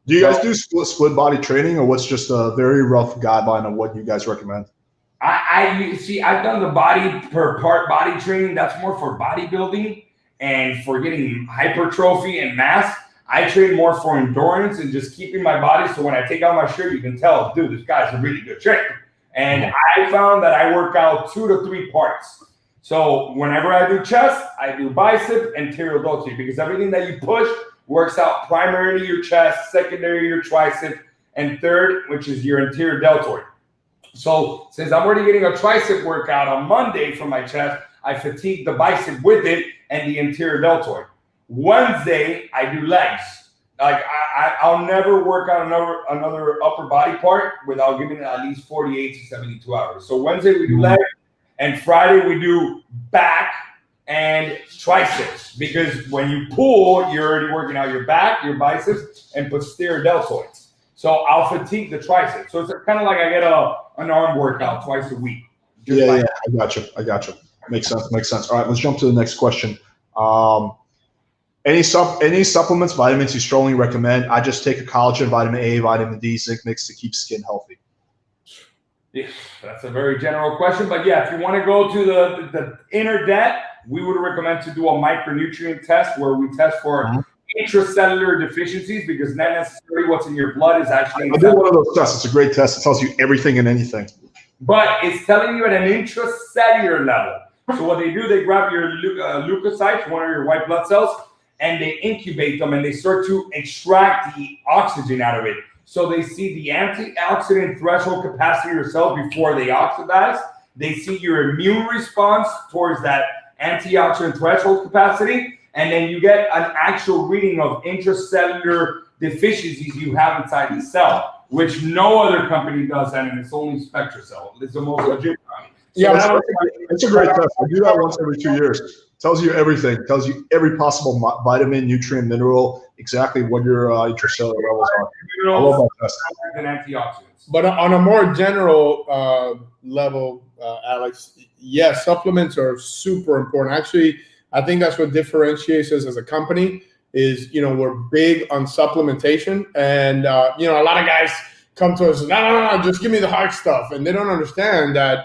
Do you guys do split body training, or what's just a very rough guideline of what you guys recommend? I've done the body per part body training. That's more for bodybuilding and for getting hypertrophy and mass. I train more for endurance and just keeping my body. So when I take out my shirt, you can tell, dude, this guy's a really good trainer. And I found that I work out 2 to 3 parts. So whenever I do chest, I do bicep, anterior deltoid, because everything that you push works out primarily your chest, secondary your tricep, and third, which is your anterior deltoid. So since I'm already getting a tricep workout on Monday for my chest, I fatigue the bicep with it and the anterior deltoid. Wednesday, I do legs. Like I'll never work out another upper body part without giving it at least 48 to 72 hours. So Wednesday we do legs, and Friday we do back and triceps, because when you pull, you're already working out your back, your biceps, and posterior deltoids. So I'll fatigue the triceps. So it's kind of like I get an arm workout twice a week. Yeah, I got you. Makes sense. All right, let's jump to the next question. Any supplements, vitamins you strongly recommend? I just take a collagen, vitamin A, vitamin D, zinc mix to keep skin healthy. Yeah, that's a very general question, but yeah, if you want to go to the inner depth, we would recommend to do a micronutrient test where we test for intracellular deficiencies, because not necessarily what's in your blood is actually. I did one of those tests. It's a great test. It tells you everything and anything. But it's telling you at an intracellular level. So what they do, they grab your leukocytes, one of your white blood cells, and they incubate them, and they start to extract the oxygen out of it. So they see the antioxidant threshold capacity of your cells before they oxidize. They see your immune response towards that antioxidant threshold capacity. And then you get an actual reading of intracellular deficiencies you have inside the cell, which no other company does that, and it's only SpectraCell. It's the most legit one. Yeah, it's a great test. I do that once every 2 years. Tells you everything. Tells you every possible vitamin, nutrient, mineral, exactly what your intracellular levels are. I love that test. And antioxidants. But on a more general level, Alex, yes, supplements are super important. Actually, I think that's what differentiates us as a company is, we're big on supplementation. And, a lot of guys come to us and no, just give me the hard stuff. And they don't understand that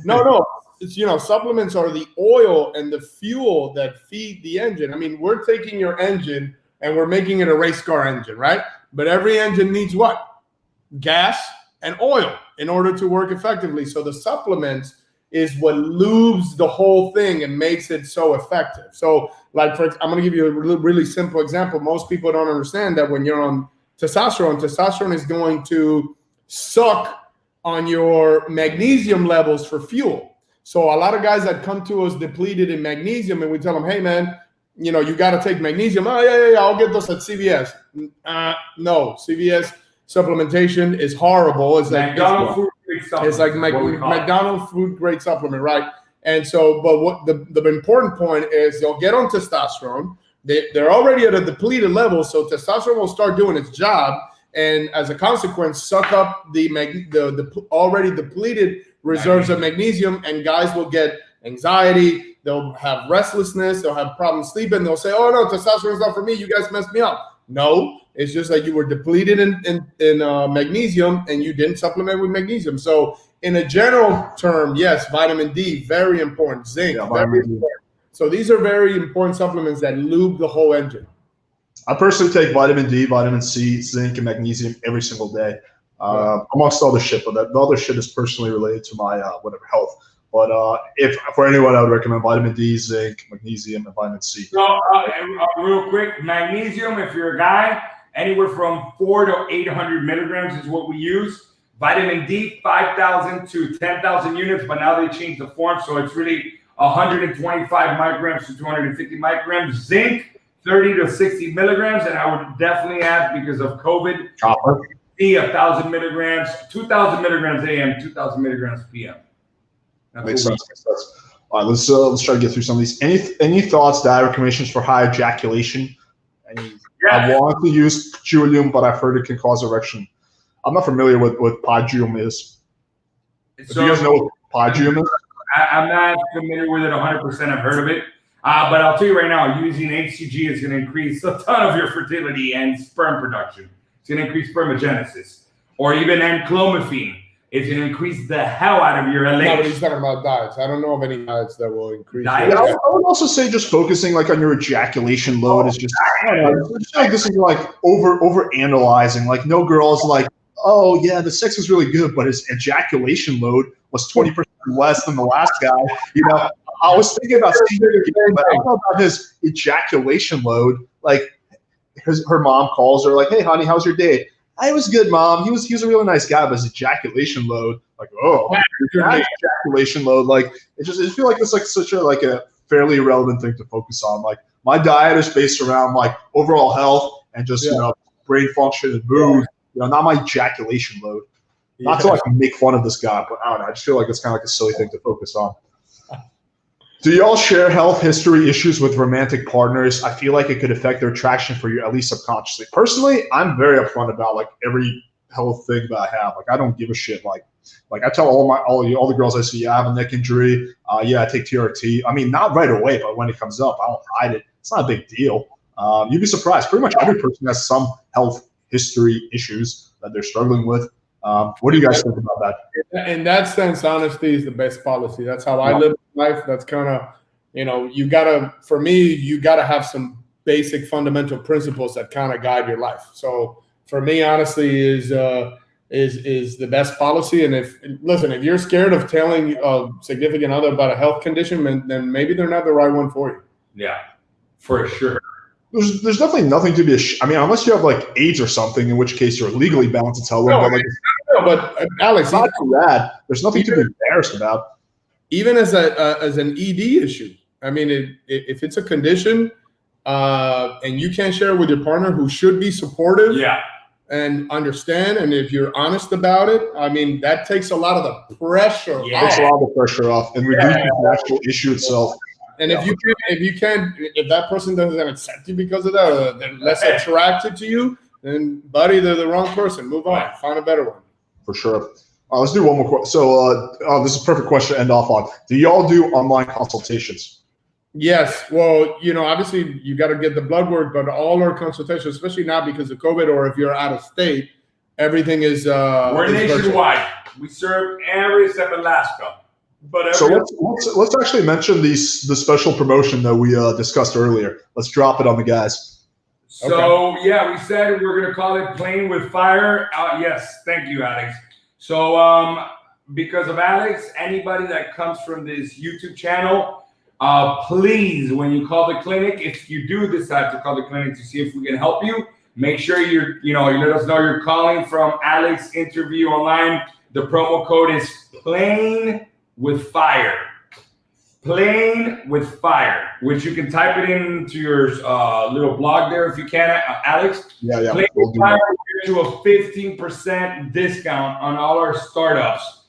No, it's, supplements are the oil and the fuel that feed the engine. I mean, we're taking your engine and we're making it a race car engine, right? But every engine needs what? Gas and oil in order to work effectively. So the supplements is what lubes the whole thing and makes it so effective. So I'm going to give you a really simple example. Most people don't understand that when you're on testosterone is going to suck on your magnesium levels for fuel. So a lot of guys that come to us depleted in magnesium, and we tell them, hey man, you got to take magnesium. Oh yeah, I'll get those at CVS. No, CVS supplementation is horrible. It's like McDonald's food grade supplement, right? And so, but what the important point is, they'll get on testosterone. They're already at a depleted level, so testosterone will start doing its job, and as a consequence, suck up the already depleted reserves of magnesium, and guys will get anxiety. They'll have restlessness. They'll have problems sleeping. They'll say, "Oh no, testosterone's not for me. You guys messed me up." No, it's just like you were depleted in magnesium and you didn't supplement with magnesium. So in a general term, yes, vitamin D, very important. Zinc, very important. So these are very important supplements that lube the whole engine. I personally take vitamin D, vitamin C, zinc, and magnesium every single day, amongst other shit. But the other shit is personally related to my health. But if for anyone, I would recommend vitamin D, zinc, magnesium, and vitamin C. So real quick, magnesium, if you're a guy, anywhere from 400 to 800 milligrams is what we use. Vitamin D, 5,000 to 10,000 units, but now they changed the form, so it's really 125 micrograms to 250 micrograms. Zinc, 30 to 60 milligrams, and I would definitely add, because of COVID, copper. 1,000 milligrams, 2,000 milligrams AM, 2,000 milligrams PM. Makes sense. All right, let's try to get through some of these. Any thoughts, diet recommendations for high ejaculation? I want to use Julium, but I've heard it can cause erection. I'm not familiar with what Podium is. Do you guys know what Podium is? I'm not familiar with it 100%. I've heard of it. But I'll tell you right now, using HCG is going to increase a ton of your fertility and sperm production. It's going to increase spermagenesis. Or even enclomiphene. It's going to increase the hell out of your LH. No, but he's talking about diets. I don't know of any diets that will increase. Yeah, I would also say just focusing on your ejaculation load is just, I don't know, it's like this is over analyzing. Like no girl is like, oh yeah, the sex was really good, but his ejaculation load was 20% less than the last guy. I was thinking about but I don't know about his ejaculation load. Like her mom calls her like, hey honey, how's your day? It was good, Mom. He was a really nice guy, but his ejaculation load, like, ejaculation load, like it feels like it's like such a fairly irrelevant thing to focus on. Like my diet is based around like overall health and just brain function and mood. Not my ejaculation load. Not to like make fun of this guy, but I don't know. I just feel like it's kind of like a silly thing to focus on. Do y'all share health history issues with romantic partners? I feel like it could affect their attraction for you, at least subconsciously. Personally, I'm very upfront about like every health thing that I have. Like I don't give a shit. Like I tell all the girls I see, I have a neck injury. I take TRT. I mean, not right away, but when it comes up, I don't hide it. It's not a big deal. You'd be surprised. Pretty much every person has some health history issues that they're struggling with. What do you guys think about that? In that sense, honesty is the best policy. That's how I live life. That's kind of, you gotta have some basic fundamental principles that kind of guide your life. So for me, honestly, is the best policy. And if you're scared of telling a significant other about a health condition, then maybe they're not the right one for you. Yeah, for sure. There's definitely nothing to be. Unless you have like AIDS or something, in which case you're legally bound to tell them. But Alex, not too bad. There's nothing to be embarrassed about. Even as an ED issue. I mean, if it's a condition and you can't share it with your partner, who should be supportive, and understand, and if you're honest about it, I mean, that takes a lot of the pressure off. Takes a lot of the pressure off and reduces the actual issue itself. And if that person doesn't accept you because of that, or they're less attracted to you, then buddy, they're the wrong person. Move on, find a better one. For sure. Let's do one more question. So this is a perfect question to end off on. Do y'all do online consultations? Yes. Well, obviously you got to get the blood work, but all our consultations, especially now because of COVID, or if you're out of state, everything is we're nationwide. We serve every except Alaska. But so let's actually mention the special promotion that we discussed earlier. Let's drop it on the guys. So we said we're gonna call it Playing with Fire. Yes, thank you, Alex. So because of Alex, anybody that comes from this YouTube channel, please, when you call the clinic, if you do decide to call the clinic to see if we can help you, make sure you let us know you're calling from Alex interview online. The promo code is Playing with Fire. Playing with Fire, which you can type it into your little blog there if you can, Alex. Yeah. Playing with Fire will give you a 15% discount on all our startups.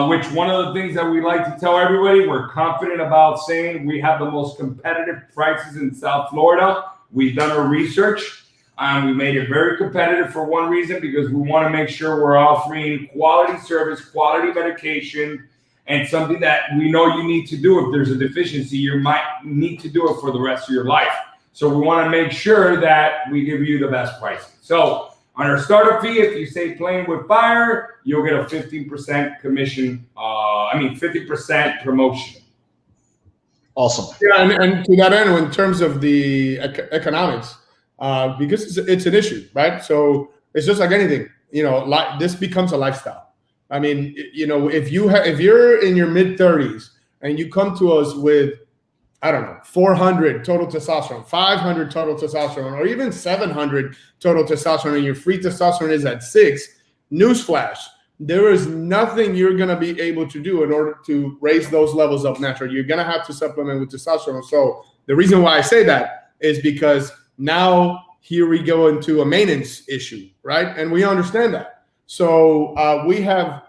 Which one of the things that we like to tell everybody, we're confident about saying we have the most competitive prices in South Florida. We've done our research. We made it very competitive for one reason, because we want to make sure we're offering quality service, quality medication, and something that we know you need to do. If there's a deficiency, you might need to do it for the rest of your life. So we want to make sure that we give you the best pricing. So on our startup fee, if you say Playing with Fire, you'll get a 15% commission. 50% promotion. Awesome. Yeah, and to that end, in terms of the economics, because it's an issue, right? So it's just like anything, this becomes a lifestyle. I mean, if you're in your mid-30s and you come to us with, 400 total testosterone, 500 total testosterone, or even 700 total testosterone, and your free testosterone is at 6, newsflash, there is nothing you're going to be able to do in order to raise those levels up naturally. You're going to have to supplement with testosterone. So the reason why I say that is because now here we go into a maintenance issue, right? And we understand that. So we have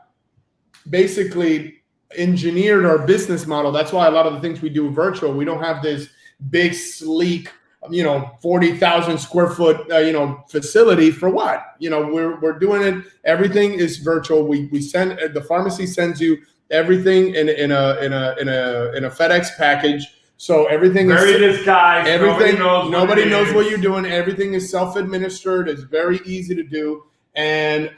basically engineered our business model. That's why a lot of the things we do virtual. We don't have this big, sleek, 40,000 square foot, facility for what? We're doing it. Everything is virtual. We send, the pharmacy sends you everything in a FedEx package. So everything is very disguised. Everything, nobody knows what you're doing. Everything is self-administered. It's very easy to do. And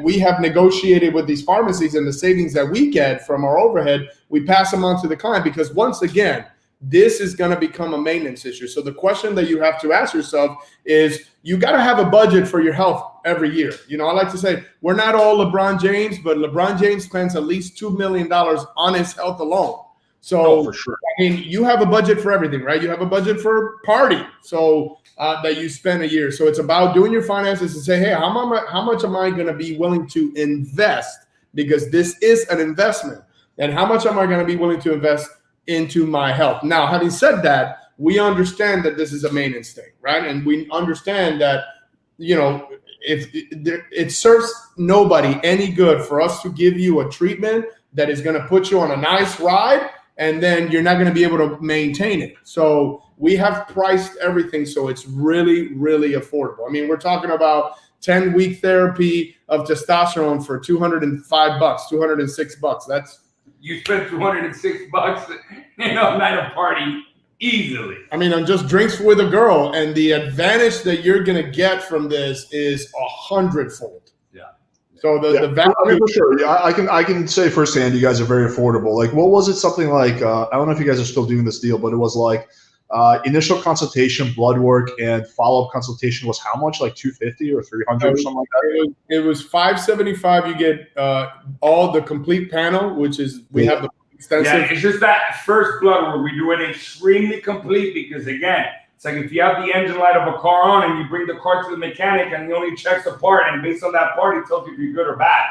we have negotiated with these pharmacies, and the savings that we get from our overhead, we pass them on to the client, because once again, this is going to become a maintenance issue. So the question that you have to ask yourself is, you got to have a budget for your health every year. I like to say, we're not all LeBron James, but LeBron James spends at least $2 million on his health alone. So for sure. I mean, you have a budget for everything, right? You have a budget for party. So that you spend a year. So it's about doing your finances and say, hey, how much am I going to be willing to invest? Because this is an investment. And how much am I going to be willing to invest into my health? Now, having said that, we understand that this is a maintenance thing, right? And we understand that, if it serves nobody any good for us to give you a treatment that is going to put you on a nice ride, and then you're not going to be able to maintain it. So we have priced everything so it's really, really affordable. I mean, we're talking about 10-week therapy of testosterone for $205, $206. That's, you spent $206 in a night of party easily. I mean, on just drinks with a girl, and the advantage that you're going to get from this is 100-fold. Yeah. So the value. I mean, for sure. Yeah, I can say firsthand, you guys are very affordable. Like, what was it? Something like I don't know if you guys are still doing this deal, but it was like initial consultation, blood work, and follow up consultation was how much? Like $250 or $300 or something like that. It was $575. You get all the complete panel, which is we have the extensive. Yeah, it's just that first blood work we do it extremely complete because again. It's like if you have the engine light of a car on and you bring the car to the mechanic and he only checks the part and based on that part, he tells you if you're good or bad.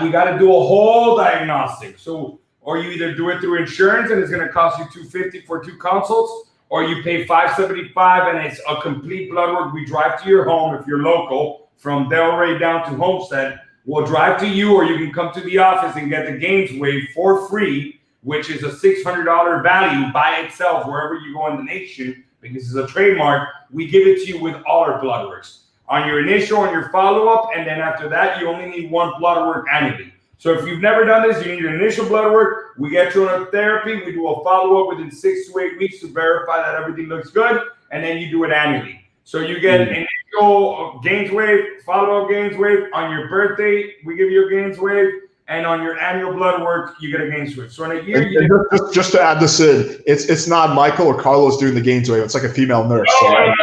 We got to do a whole diagnostic. So, or you either do it through insurance and it's going to cost you $250 for 2 consults, or you pay $575 and it's a complete blood work. We drive to your home if you're local from Delray down to Homestead. We'll drive to you, or you can come to the office and get the gains wave for free, which is a $600 value by itself wherever you go in the nation. Because it's a trademark, we give it to you with all our blood works. On your initial and your follow-up, and then after that, you only need 1 blood work annually. So if you've never done this, you need your initial blood work, we get you on a therapy, we do a follow-up within 6 to 8 weeks to verify that everything looks good, and then you do it annually. So you get initial gains wave, follow-up gains wave. On your birthday, we give you a gains wave. And on your annual blood work, you get a gains wave. So in a year, just to add this in, it's not Michael or Carlos doing the gains wave. It's like a female nurse. No.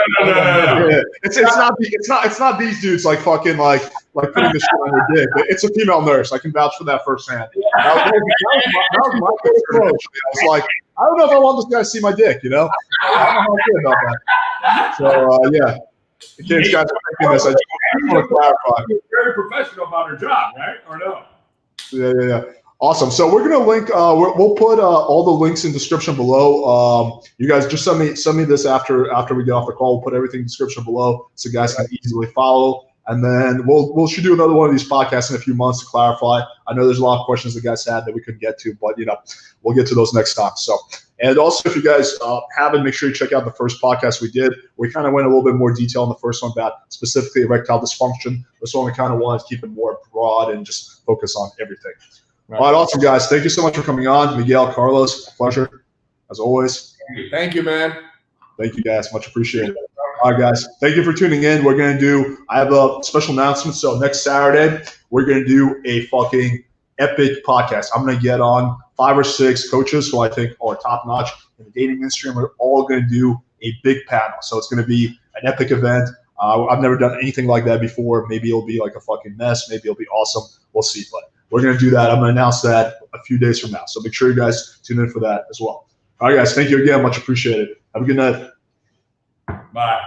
It's not these dudes like fucking like putting this shit on your dick. It's a female nurse. I can vouch for that firsthand. That was my approach. I was like, I don't know if I want this guy to see my dick. I don't know how I feel about that. So yeah. Again, guys are thinking this. I just want to clarify. You're very professional about her job, right? Or no? Yeah. Awesome. So we're gonna link. We'll put all the links in description below. You guys just send me this after we get off the call. We'll put everything in description below so guys can easily follow. And then we'll should do another one of these podcasts in a few months to clarify. I know there's a lot of questions that guys had that we couldn't get to, but we'll get to those next time. So, and also if you guys haven't, make sure you check out the first podcast we did. We kind of went a little bit more detail on the first one about specifically erectile dysfunction. This one we kind of wanted to keep it more broad and just focus on everything. Right. All right, awesome guys. Thank you so much for coming on, Miguel, Carlos. Pleasure as always. Thank you, man. Thank you guys, much appreciated. All right, guys. Thank you for tuning in. We're going to do – I have a special announcement. So next Saturday, we're going to do a fucking epic podcast. I'm going to get on 5 or 6 coaches who I think are top-notch in the dating industry, and we're all going to do a big panel. So it's going to be an epic event. I've never done anything like that before. Maybe it'll be like a fucking mess. Maybe it'll be awesome. We'll see. But we're going to do that. I'm going to announce that a few days from now. So make sure you guys tune in for that as well. All right, guys. Thank you again. Much appreciated. Have a good night. Bye.